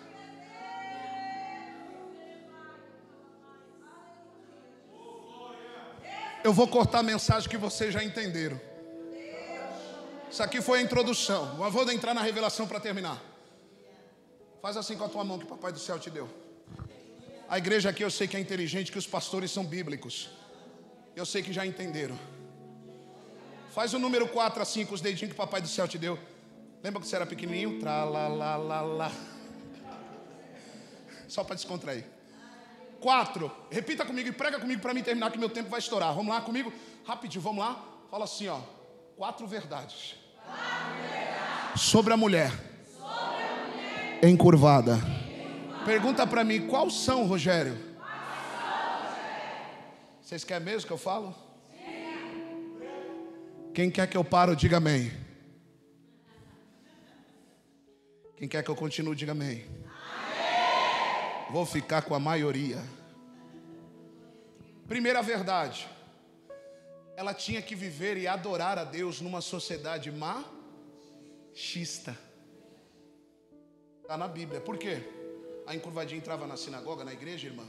Eu vou cortar a mensagem que vocês já entenderam. Isso aqui foi a introdução. Eu vou entrar na revelação para terminar. Faz assim com a tua mão que o Papai do Céu te deu. A igreja aqui eu sei que é inteligente, que os pastores são bíblicos. Eu sei que já entenderam. Faz o número 4 assim com os dedinhos que o Papai do Céu te deu. Lembra que você era pequenininho? Tralalalala. Só para descontrair. 4, repita comigo e prega comigo para mim terminar, que meu tempo vai estourar. Vamos lá comigo, rapidinho, vamos lá. Fala assim, ó: 4 verdades sobre a mulher encurvada. Pergunta para mim, quais são, Rogério? Vocês querem mesmo que eu falo? Quem quer que eu paro, diga amém. Quem quer que eu continue, diga amém. Vou ficar com a maioria. Primeira verdade: ela tinha que viver e adorar a Deus numa sociedade machista. Está na Bíblia. Por quê? A encurvadinha entrava na sinagoga, na igreja, irmã,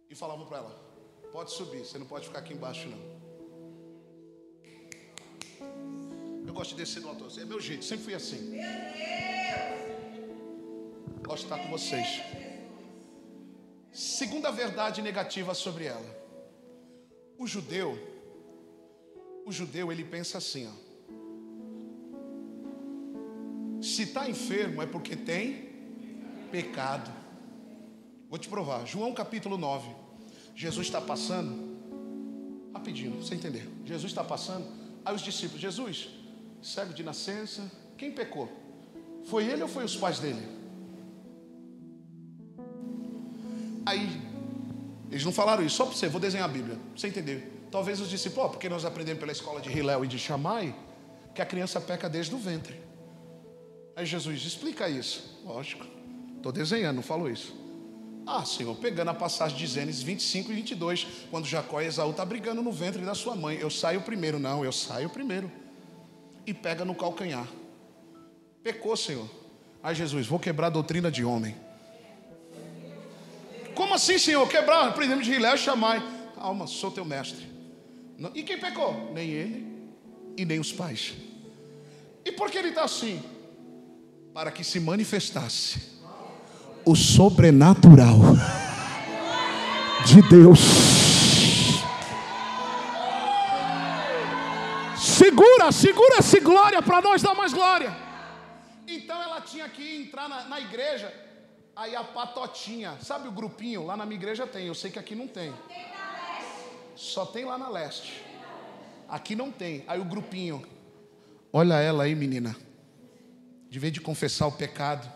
e falavam para ela: pode subir, você não pode ficar aqui embaixo não. Eu gosto de descer do altar, é meu jeito, sempre fui assim. Gosto de estar com vocês. Segunda verdade negativa sobre ela. O judeu, ele pensa assim, ó. Se está enfermo é porque tem pecado. Vou te provar. João capítulo 9. Jesus está passando. Rapidinho, pra você entender. Jesus está passando. Aí os discípulos, Jesus, cego de nascença, quem pecou? Foi ele ou foi os pais dele? Aí, eles não falaram isso, só para você, vou desenhar a Bíblia, pra você entender. Talvez os discípulos, porque nós aprendemos pela escola de Hillel e de Shammai, que a criança peca desde o ventre. Aí Jesus, explica isso. Lógico, estou desenhando, não falou isso. Ah, Senhor, pegando a passagem de Gênesis 25 e 22, quando Jacó e Esaú estão brigando no ventre da sua mãe. Eu saio primeiro. Não, eu saio primeiro. E pega no calcanhar. Pecou, Senhor. Aí Jesus, vou quebrar a doutrina de homem. Como assim, Senhor? Quebrar? Aprendemos de Hillel e Shammai. Calma, sou teu mestre. E quem pecou? Nem ele e nem os pais. E por que ele está assim? Para que se manifestasse o sobrenatural de Deus. Segura essa glória para nós dar mais glória. Então ela tinha que entrar na igreja. Aí a patotinha, sabe o grupinho? Lá na minha igreja tem, eu sei que aqui não tem. Só tem lá na leste. Aqui não tem. Aí o grupinho, olha ela aí, menina. De vez de confessar o pecado,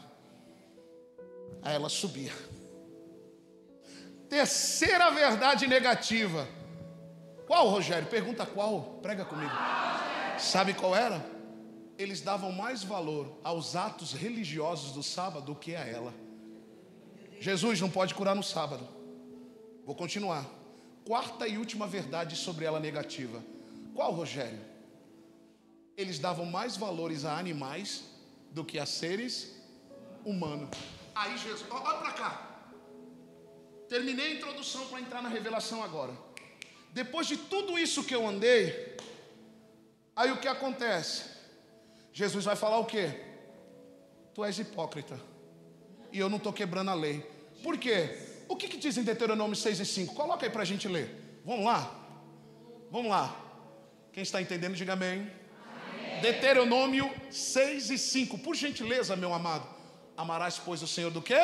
aí ela subia. Terceira verdade negativa. Qual, Rogério? Pergunta qual? Prega comigo. Sabe qual era? Eles davam mais valor aos atos religiosos do sábado do que a ela. Jesus não pode curar no sábado. Vou continuar. Quarta e última verdade sobre ela negativa. Qual, Rogério? Eles davam mais valores a animais do que a seres humanos. Aí Jesus, olha para cá. Terminei a introdução para entrar na revelação agora. Depois de tudo isso que eu andei, aí o que acontece? Jesus vai falar o quê? Tu és hipócrita. E eu não estou quebrando a lei. Por quê? O que diz em Deuteronômio 6 e 5? Coloca aí para a gente ler. Vamos lá? Vamos lá. Quem está entendendo, diga amém. Deuteronômio 6 e 5. Por gentileza, meu amado. Amarás, pois, o Senhor do quê?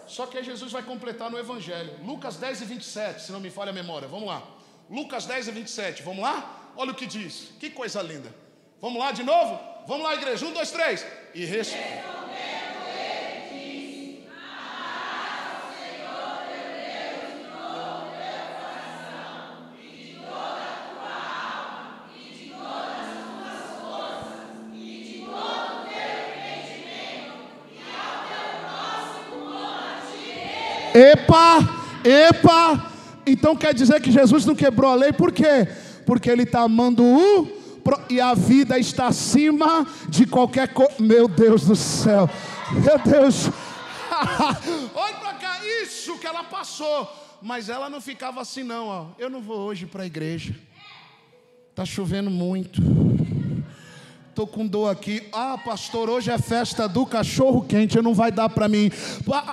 Só que aí Jesus vai completar no Evangelho. Lucas 10 e 27, se não me falha a memória. Vamos lá. Lucas 10 e 27. Vamos lá? Olha o que diz. Que coisa linda. Vamos lá de novo? Vamos lá, igreja. 1, 2, 3. E respondeu. Epa, então quer dizer que Jesus não quebrou a lei, por quê? Porque ele está amando e a vida está acima de qualquer coisa. Meu Deus do céu, meu Deus. Olha para cá, isso que ela passou. Mas ela não ficava assim não, ó. Eu não vou hoje para a igreja, está chovendo muito, estou com dor aqui. Ah, pastor, hoje é festa do cachorro quente, não vai dar para mim.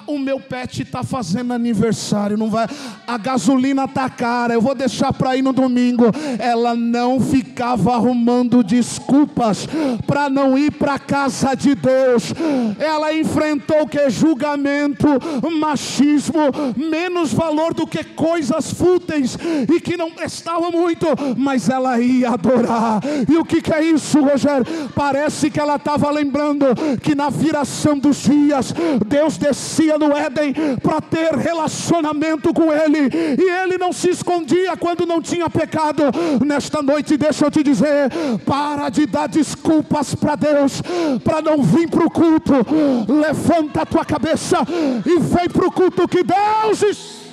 O meu pet está fazendo aniversário, não vai. A gasolina está cara, eu vou deixar para ir no domingo. Ela não ficava arrumando desculpas para não ir para a casa de Deus. Ela enfrentou o que? Julgamento, machismo, menos valor do que coisas fúteis e que não prestavam muito, mas ela ia adorar. E o que é isso, Rogério? Parece que ela estava lembrando que na viração dos dias Deus descia no Éden para ter relacionamento com ele, e ele não se escondia quando não tinha pecado. Nesta noite deixa eu te dizer, para de dar desculpas para Deus para não vir para o culto. Levanta a tua cabeça e vem para o culto que Deus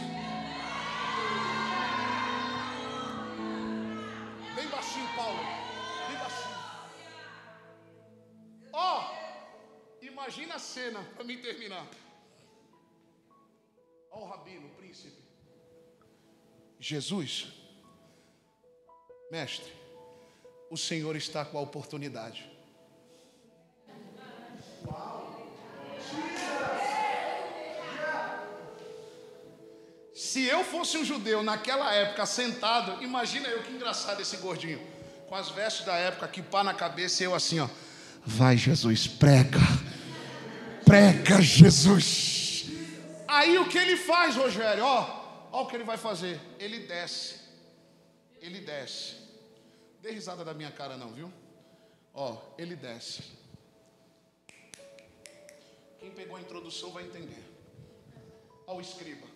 Imagina a cena, para mim terminar. Olha o rabino, o príncipe. Jesus, mestre, o Senhor está com a oportunidade. Se eu fosse um judeu naquela época sentado, imagina eu, que engraçado esse gordinho, com as vestes da época, que pá na cabeça, e eu assim, ó, vai Jesus, prega Jesus. Aí o que ele faz, Rogério? Ó o que ele vai fazer. Ele desce. Dê risada da minha cara não, viu? Ele desce. Quem pegou a introdução vai entender. O escriba.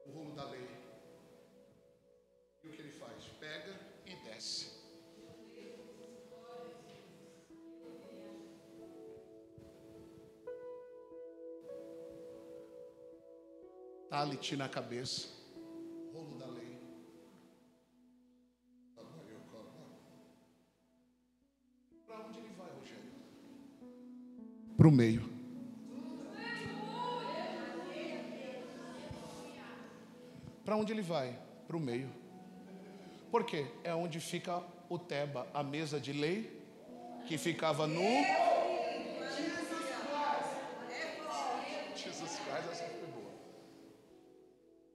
O rolo da lei. E o que ele faz? Pega e desce. Talit na cabeça, rolo da lei. Para onde ele vai, Rogério? Para o meio. Para onde ele vai? Para o meio. Por quê? É onde fica o Teba, a mesa de lei, que ficava no... Jesus Christ, essa foi boa.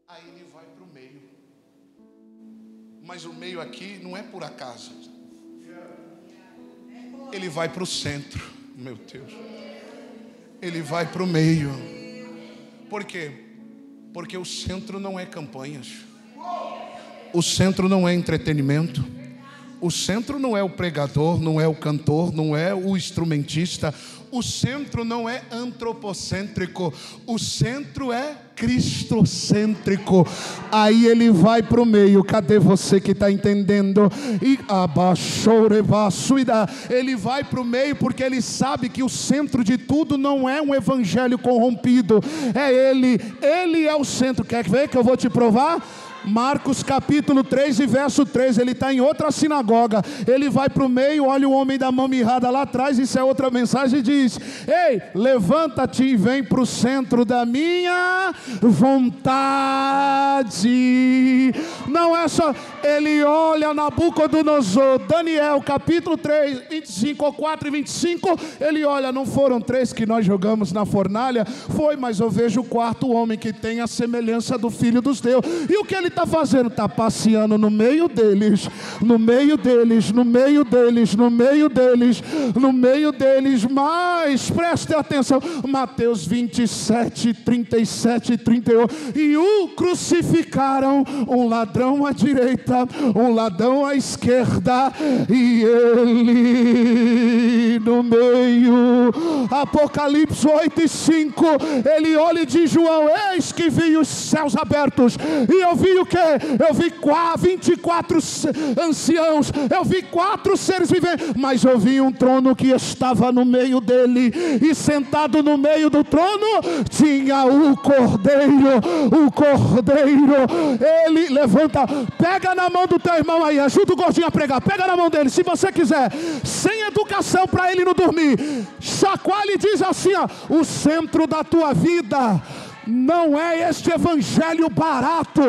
Aí ele vai para o meio. Mas o meio aqui não é por acaso. Ele vai para o centro. Meu Deus. Ele vai para o meio. Por quê? Porque o centro não é campanhas. O centro não é entretenimento. O centro não é o pregador, não é o cantor, não é o instrumentista. O centro não é antropocêntrico. O centro é cristocêntrico. Aí ele vai para o meio. Cadê você que está entendendo? E ele vai para o meio porque ele sabe que o centro de tudo não é um evangelho corrompido. É ele. Ele é o centro. Quer ver que eu vou te provar? Marcos capítulo 3 e verso 3, ele está em outra sinagoga, ele vai para o meio, olha o homem da mão mirrada lá atrás, isso é outra mensagem, e diz: ei, levanta-te e vem para o centro da minha vontade. Não é só, ele olha Nabucodonosor, Daniel capítulo 3, 25, 4 e 25, ele olha, não foram 3 que nós jogamos na fornalha? Foi, mas eu vejo o quarto homem que tem a semelhança do Filho dos Deuses. E o que ele está fazendo? Está passeando no meio deles, no meio deles, no meio deles, no meio deles, no meio deles. Mas preste atenção, Mateus 27, 37 e 38. E o crucificaram, um ladrão à direita, um ladrão à esquerda, e ele no meio. Apocalipse 8 e 5, ele olha e diz: João, eis que vi os céus abertos, e eu vi o que? Eu vi 24 anciãos, eu vi 4 seres viventes, mas eu vi um trono que estava no meio dele, e sentado no meio do trono tinha o Cordeiro. Ele levanta, pega na mão do teu irmão aí, ajuda o gordinho a pregar, pega na mão dele, se você quiser, sem educação para ele não dormir, chacoalha e diz assim, ó: o centro da tua vida não é este evangelho barato.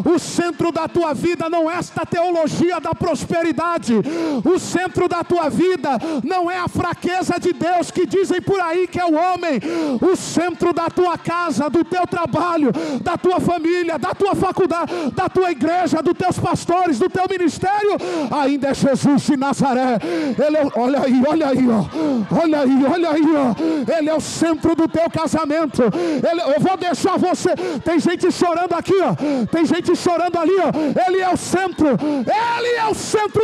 O centro da tua vida não é esta teologia da prosperidade. O centro da tua vida não é a fraqueza de Deus que dizem por aí que é o homem. O centro da tua casa, do teu trabalho, da tua família, da tua faculdade, da tua igreja, dos teus pastores, do teu ministério, ainda é Jesus de Nazaré. Ele é, olha aí, ó. Ele é o centro do teu casamento. Eu vou deixar você, tem gente chorando aqui, ó, tem gente chorando ali, ó. Ele é o centro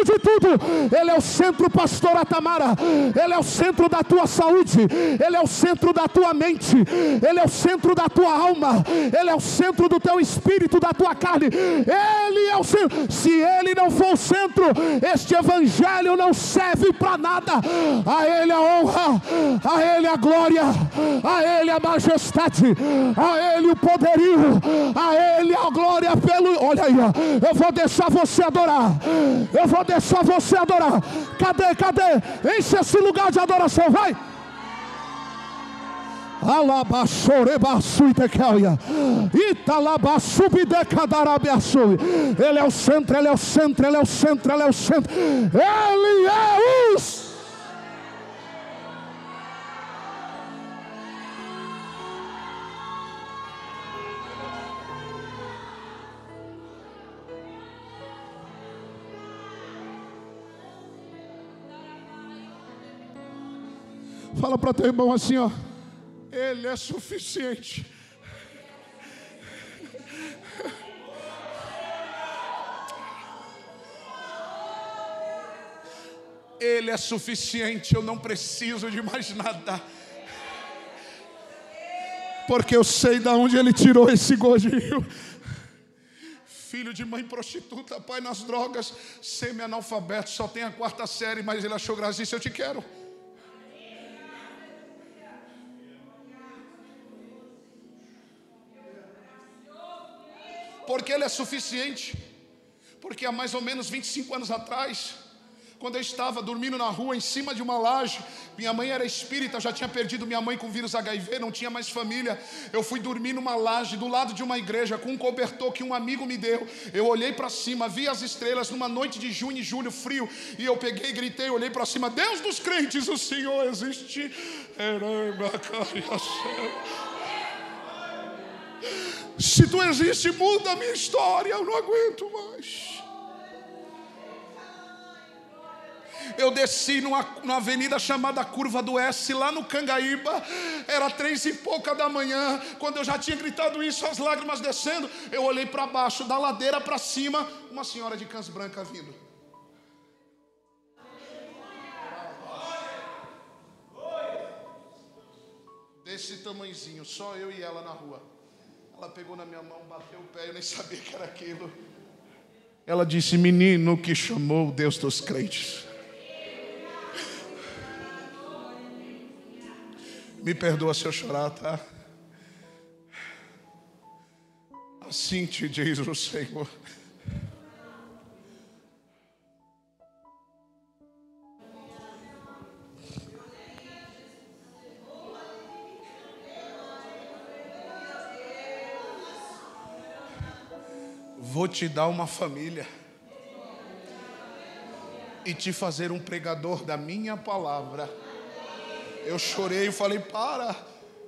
de tudo. Ele é o centro, pastora Tamara. Ele é o centro da tua saúde, ele é o centro da tua mente, ele é o centro da tua alma, ele é o centro do teu espírito, da tua carne. Ele é o centro. Se ele não for o centro, este evangelho não serve para nada. A ele a honra, a ele a glória, a ele a majestade, a ele o poderio, a ele a glória pelo... Olha aí, ó. Eu vou deixar você adorar. Cadê? Enche esse lugar de adoração, vai. Ele é o centro, Ele é o centro, Ele é o centro, Ele é o centro. Ele é os... Fala para teu irmão assim, ó. Ele é suficiente. Ele é suficiente, eu não preciso de mais nada. Porque eu sei de onde Ele tirou esse gordinho. Filho de mãe prostituta, pai nas drogas, semi-analfabeto, só tem a 4ª série, mas ele achou graça e disse: eu te quero. Porque Ele é suficiente. Porque há mais ou menos 25 anos atrás, quando eu estava dormindo na rua, em cima de uma laje, minha mãe era espírita, eu já tinha perdido minha mãe com vírus HIV, não tinha mais família. Eu fui dormir numa laje, do lado de uma igreja, com um cobertor que um amigo me deu. Eu olhei para cima, vi as estrelas, numa noite de junho e julho, frio. E eu peguei e gritei, olhei para cima: Deus dos crentes, o Senhor existe. Se Tu existe, muda a minha história, eu não aguento mais. Eu desci numa avenida chamada Curva do S, lá no Cangaíba. Era 3 e pouca da manhã. Quando eu já tinha gritado isso, as lágrimas descendo, eu olhei para baixo, da ladeira para cima, uma senhora de cães branca vindo. Desse tamanhozinho, só eu e ela na rua. Ela pegou na minha mão, bateu o pé, eu nem sabia que era aquilo. Ela disse: menino que chamou o Deus dos crentes. Me perdoa se eu chorar, tá? Assim te diz o Senhor. Vou te dar uma família e te fazer um pregador da minha palavra. Eu chorei e falei: para,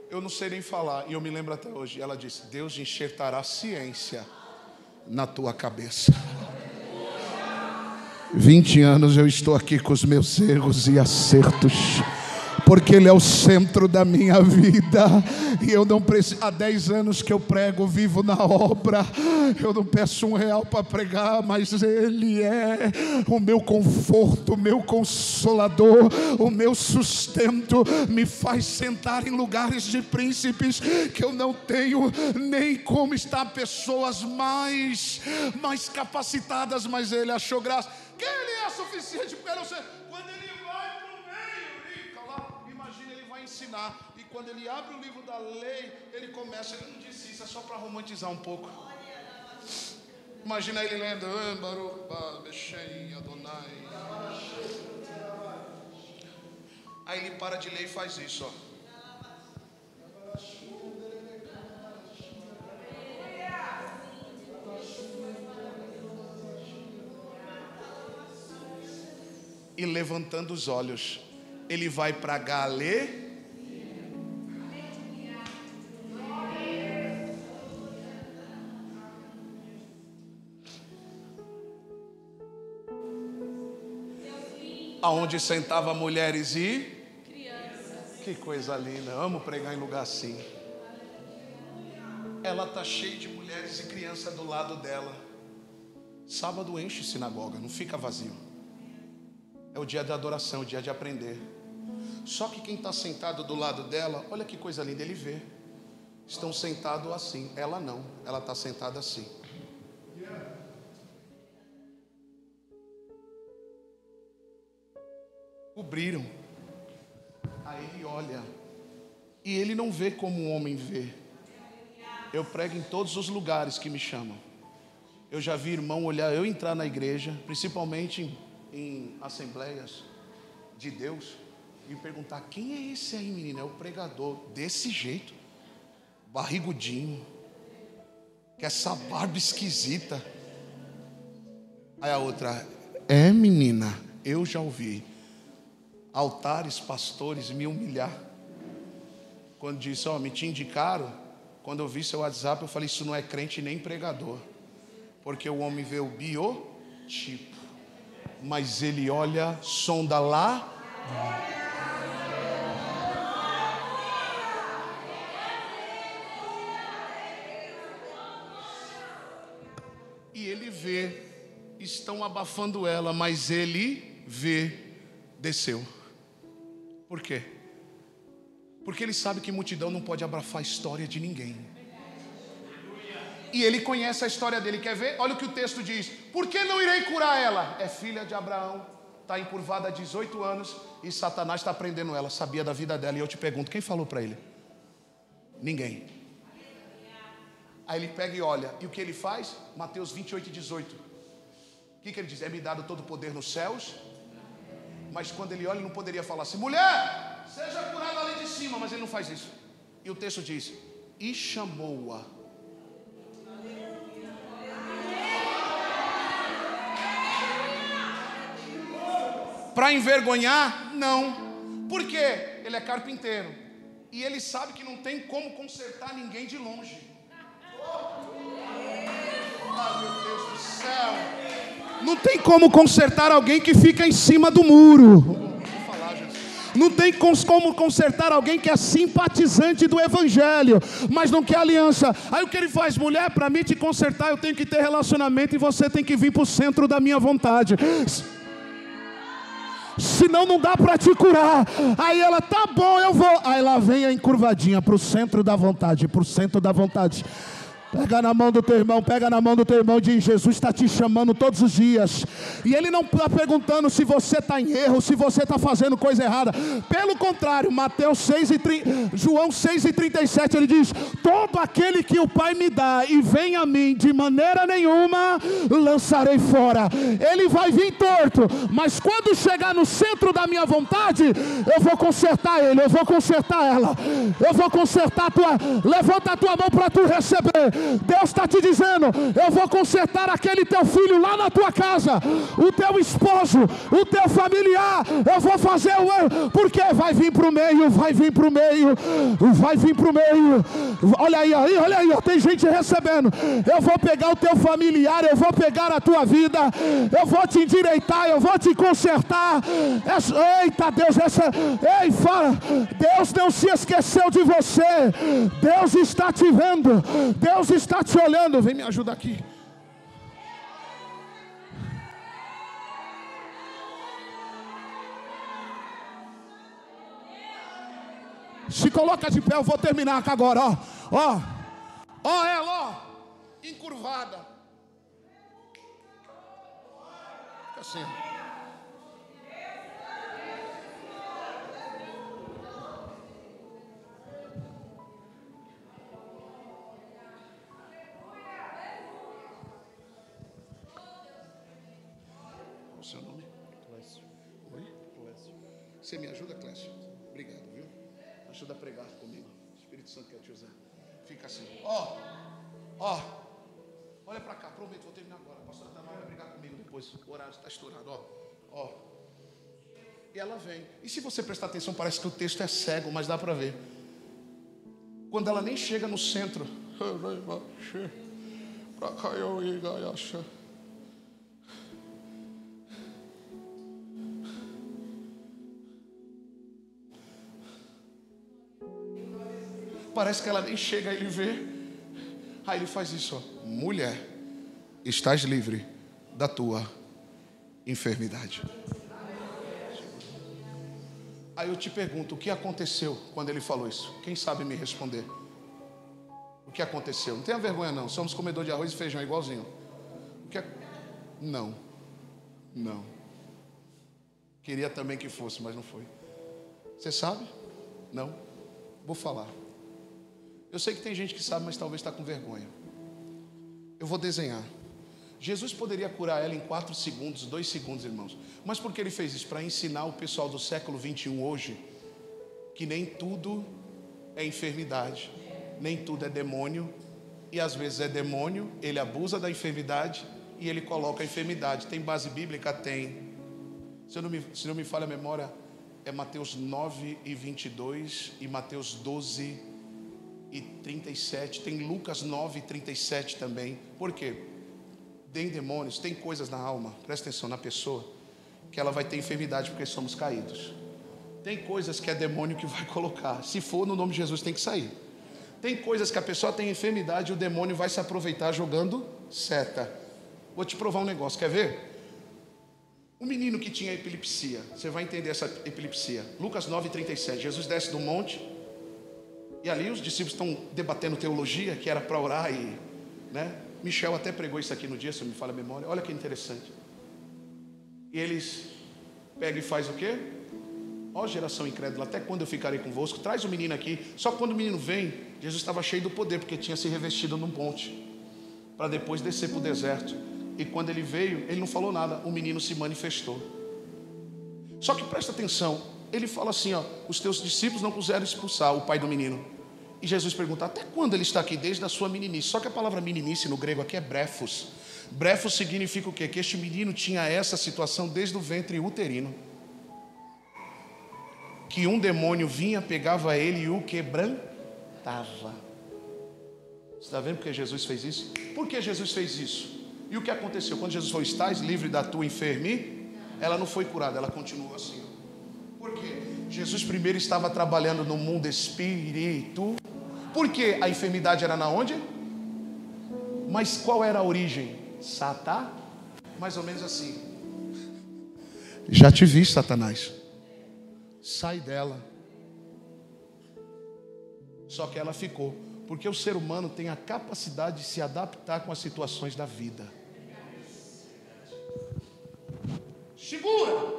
eu não sei nem falar. E eu me lembro até hoje. Ela disse: Deus enxertará ciência na tua cabeça. 20 anos eu estou aqui com os meus erros e acertos, porque Ele é o centro da minha vida. E eu não preciso. Há 10 anos que eu prego, vivo na obra. Eu não peço R$1 para pregar, mas Ele é o meu conforto, o meu consolador, o meu sustento. Me faz sentar em lugares de príncipes que eu não tenho nem como estar. Pessoas mais capacitadas, mas Ele achou graça. Que Ele é suficiente, porque eu não sei. Quando Ele vai para o meio, imagina, Ele vai ensinar. E quando Ele abre o livro da lei, Ele começa. Ele não disse isso, é só para romantizar um pouco. Imagina Ele lendo: aí Ele para de ler e faz isso, ó. E levantando os olhos, Ele vai para Galileia. Aonde sentava mulheres e crianças. Que coisa linda, amo pregar em lugar assim. Ela está cheia de mulheres e crianças do lado dela. Sábado enche sinagoga, não fica vazio. É o dia da adoração, o dia de aprender. Só que quem está sentado do lado dela, olha que coisa linda, ele vê. Estão sentados assim, ela não, ela está sentada assim. Cobriram. Aí ele olha, e ele não vê como um homem vê. Eu prego em todos os lugares que me chamam. Eu já vi irmão olhar, eu entrar na igreja, principalmente em assembleias de Deus, e perguntar: quem é esse aí, menina? É o pregador, desse jeito, barrigudinho, com essa barba esquisita. Aí a outra: é, menina, eu já ouvi altares, pastores me humilhar. Quando disse: ó, me te indicaram. Quando eu vi seu WhatsApp, eu falei: isso não é crente nem pregador, porque o homem vê o biotipo, mas ele olha, sonda lá. E ele vê, estão abafando ela, mas ele vê, desceu. Por quê? Porque ele sabe que multidão não pode abafar a história de ninguém. E ele conhece a história dele, quer ver? Olha o que o texto diz: por que não irei curar ela? É filha de Abraão, está encurvada há 18 anos e Satanás está prendendo ela, sabia da vida dela. E eu te pergunto, quem falou para ele? Ninguém. Aí ele pega e olha, e o que ele faz? Mateus 28:18. O que ele diz? É-me dado todo o poder nos céus. Mas quando ele olha, ele não poderia falar assim: mulher, seja curada ali de cima. Mas ele não faz isso. E o texto diz: e chamou-a. Para envergonhar? Não. Por quê? Ele é carpinteiro. E ele sabe que não tem como consertar ninguém de longe. Ah, meu Deus do céu. Não tem como consertar alguém que fica em cima do muro. Não tem como consertar alguém que é simpatizante do evangelho, mas não quer aliança. Aí o que ele faz? Mulher, para mim te consertar eu tenho que ter relacionamento e você tem que vir para o centro da minha vontade. Senão não dá para te curar. Aí ela: tá bom, eu vou. Aí ela vem a encurvadinha para o centro da vontade, para o centro da vontade. Pega na mão do teu irmão, pega na mão do teu irmão e diz: Jesus está te chamando todos os dias. E ele não está perguntando se você está em erro, se você está fazendo coisa errada. Pelo contrário, João 6,37, ele diz: todo aquele que o Pai me dá e vem a mim, de maneira nenhuma lançarei fora. Ele vai vir torto, mas quando chegar no centro da minha vontade, eu vou consertar ele, eu vou consertar ela, eu vou consertar a tua. Levanta a tua mão para tu receber. Deus está te dizendo: eu vou consertar aquele teu filho lá na tua casa, o teu esposo, o teu familiar. Eu vou fazer porque vai vir para o meio, vai vir para o meio, vai vir para o meio. Olha aí, olha aí, tem gente recebendo. Eu vou pegar o teu familiar, eu vou pegar a tua vida, eu vou te endireitar, eu vou te consertar. Eita Deus, ei, fala, Deus não se esqueceu de você. Deus está te vendo, Deus está te olhando. Vem me ajudar aqui. Se coloca de pé, eu vou terminar agora, ó ela, ó, encurvada. Fica assim. Qual o seu nome? Clécio. Oi? Clécio. Você me ajuda, Clécio? Obrigado, viu? Ajuda a pregar comigo. O Espírito Santo quer te usar. Fica assim. Ó. Olha para cá, prometo, vou terminar agora. A pastora Tamara vai brigar comigo depois. O horário está estourado, ó. E ela vem. E se você prestar atenção, parece que o texto é cego, mas dá para ver. Quando ela nem chega no centro. Parece que ela nem chega, ele vê. Aí ele faz isso, ó. Mulher, estás livre da tua enfermidade. Aí eu te pergunto, o que aconteceu quando ele falou isso? Quem sabe me responder? O que aconteceu? Não tenha vergonha não, somos comedor de arroz e feijão igualzinho. Não. Queria também que fosse, mas não foi. Você sabe? Não. Vou falar. Eu sei que tem gente que sabe, mas talvez está com vergonha. Eu vou desenhar. Jesus poderia curar ela em 4 segundos, 2 segundos, irmãos. Mas por que ele fez isso? Para ensinar o pessoal do século 21 hoje que nem tudo é enfermidade, nem tudo é demônio. E às vezes é demônio, ele abusa da enfermidade e ele coloca a enfermidade. Tem base bíblica? Tem. Se não me falha a memória, é Mateus 9:22 e Mateus 12:37. Tem Lucas 9:37 também. Por quê? Tem demônios, tem coisas na alma, presta atenção, na pessoa, que ela vai ter enfermidade porque somos caídos. Tem coisas que é demônio que vai colocar. Se for no nome de Jesus, tem que sair. Tem coisas que a pessoa tem enfermidade e o demônio vai se aproveitar jogando seta. Vou te provar um negócio, quer ver? Um menino que tinha epilepsia, você vai entender essa epilepsia. Lucas 9:37, Jesus desce do monte e ali os discípulos estão debatendo teologia, que era para orar e, né? Michel até pregou isso aqui no dia, se não me falha a memória. Olha que interessante. E eles pegam e faz o quê? Ó geração incrédula, até quando eu ficarei convosco? Traz o menino aqui. Só que quando o menino vem, Jesus estava cheio do poder, porque tinha se revestido num ponte, para depois descer para o deserto. E quando ele veio, ele não falou nada, o menino se manifestou. Só que presta atenção, ele fala assim, ó, os teus discípulos não quiseram expulsar o pai do menino. E Jesus pergunta, até quando ele está aqui? Desde a sua meninice. Só que a palavra meninice no grego aqui é brefos. Brefos significa o quê? Que este menino tinha essa situação desde o ventre uterino. Que um demônio vinha, pegava ele e o quebrantava. Você está vendo porque Jesus fez isso? Por que Jesus fez isso? E o que aconteceu? Quando Jesus falou, estás livre da tua enfermidade, ela não foi curada, ela continuou assim. Por quê? Jesus primeiro estava trabalhando no mundo espírito. Porque a enfermidade era na onde? Mas qual era a origem? Satã? Mais ou menos assim. Já te vi, Satanás. Sai dela. Só que ela ficou. Porque o ser humano tem a capacidade de se adaptar com as situações da vida. Segura!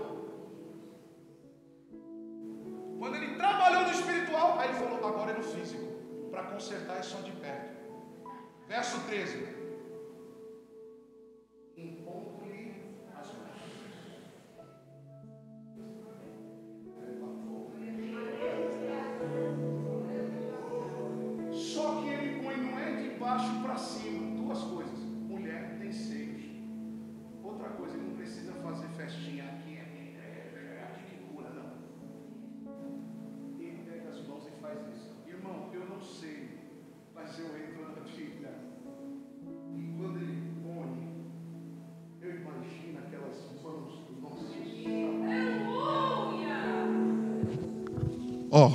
Quando ele trabalhou no espiritual, aí ele falou, agora é no físico. Para consertar é só de perto. Verso 13. Impõe-lhe as mãos. Só que ele põe, não é de baixo para cima. Duas coisas. Mulher tem seios. Outra coisa, ele não precisa fazer festinha aqui. Aqui que cura, não. Ele pega as mãos e faz isso. Irmão, eu não sei, mas eu entro na Bíblia. E quando ele põe, eu imagino aquelas mãos do nosso Jesus. Ó.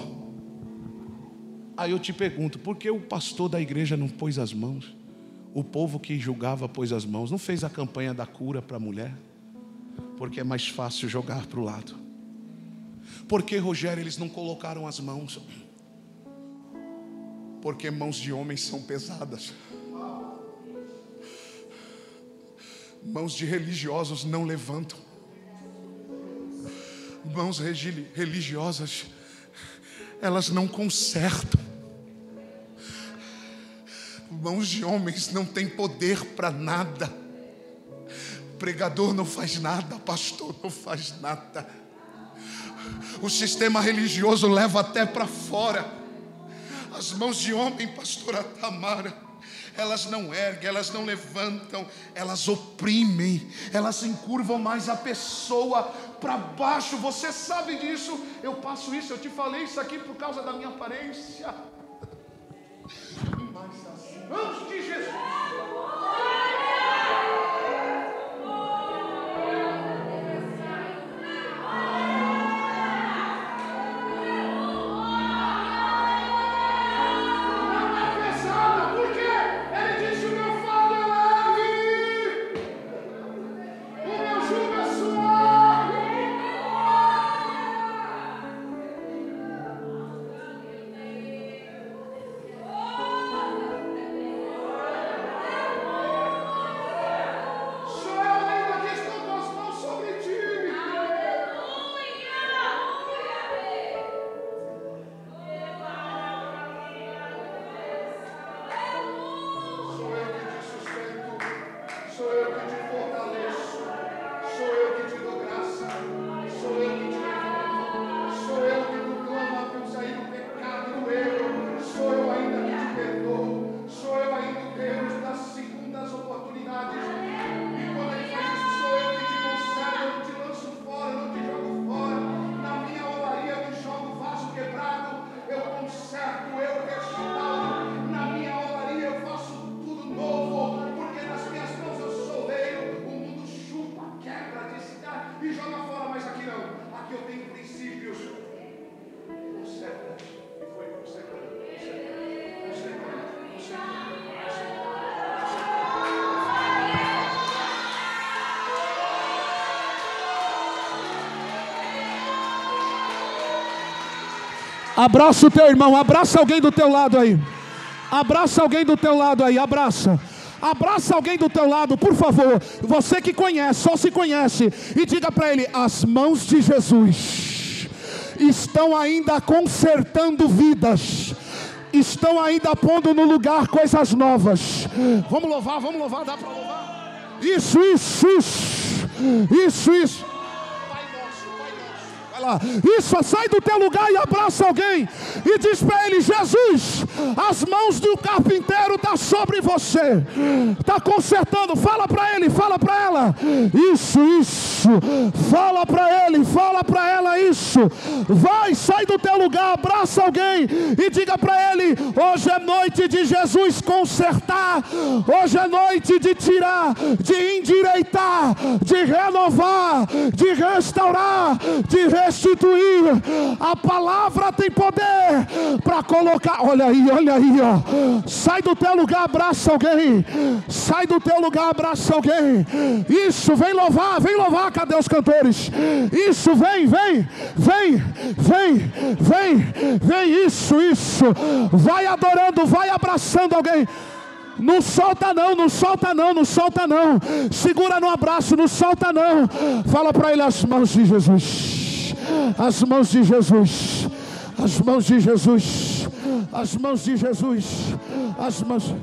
Aí eu te pergunto, por que o pastor da igreja não pôs as mãos? O povo que julgava pôs as mãos. Não fez a campanha da cura para a mulher? Porque é mais fácil jogar para o lado. Por que, Rogério, eles não colocaram as mãos? Porque mãos de homens são pesadas. Mãos de religiosos não levantam. Mãos religiosas, elas não consertam. Mãos de homens não têm poder para nada. Pregador não faz nada, pastor não faz nada. O sistema religioso leva até para fora. As mãos de homem, pastora Tamara, elas não erguem, elas não levantam, elas oprimem, elas encurvam mais a pessoa para baixo. Você sabe disso, eu passo isso, eu te falei isso aqui por causa da minha aparência. Mas as mãos de Jesus, Abraça o teu irmão, abraça alguém do teu lado aí. Abraça alguém do teu lado aí, abraça. Abraça alguém do teu lado, por favor. Você que conhece, só se conhece. E diga para ele: as mãos de Jesus estão ainda consertando vidas. Estão ainda pondo no lugar coisas novas. Vamos louvar, dá para louvar? Isso. Vai lá. Isso, sai do teu lugar e abraça alguém. E diz para ele: Jesus, as mãos do carpinteiro estão sobre você. Está consertando. Fala para ele, fala para ela. Isso. Fala para ele, fala para ela isso. Vai, sai do teu lugar, abraça alguém e diga para ele: hoje é noite de Jesus consertar. Hoje é noite de tirar, de endireitar, de renovar, de restaurar, de restituir. A palavra tem poder para colocar. Olha aí, ó. Sai do teu lugar, abraça alguém. Sai do teu lugar, abraça alguém. Isso, vem louvar. Cadê os cantores? Isso, vem. Isso. Vai adorando, vai abraçando alguém. Não solta não. Segura no abraço, não solta não. Fala para ele: as mãos de Jesus. As mãos de Jesus. As mãos de Jesus. As mãos de Jesus. As mãos.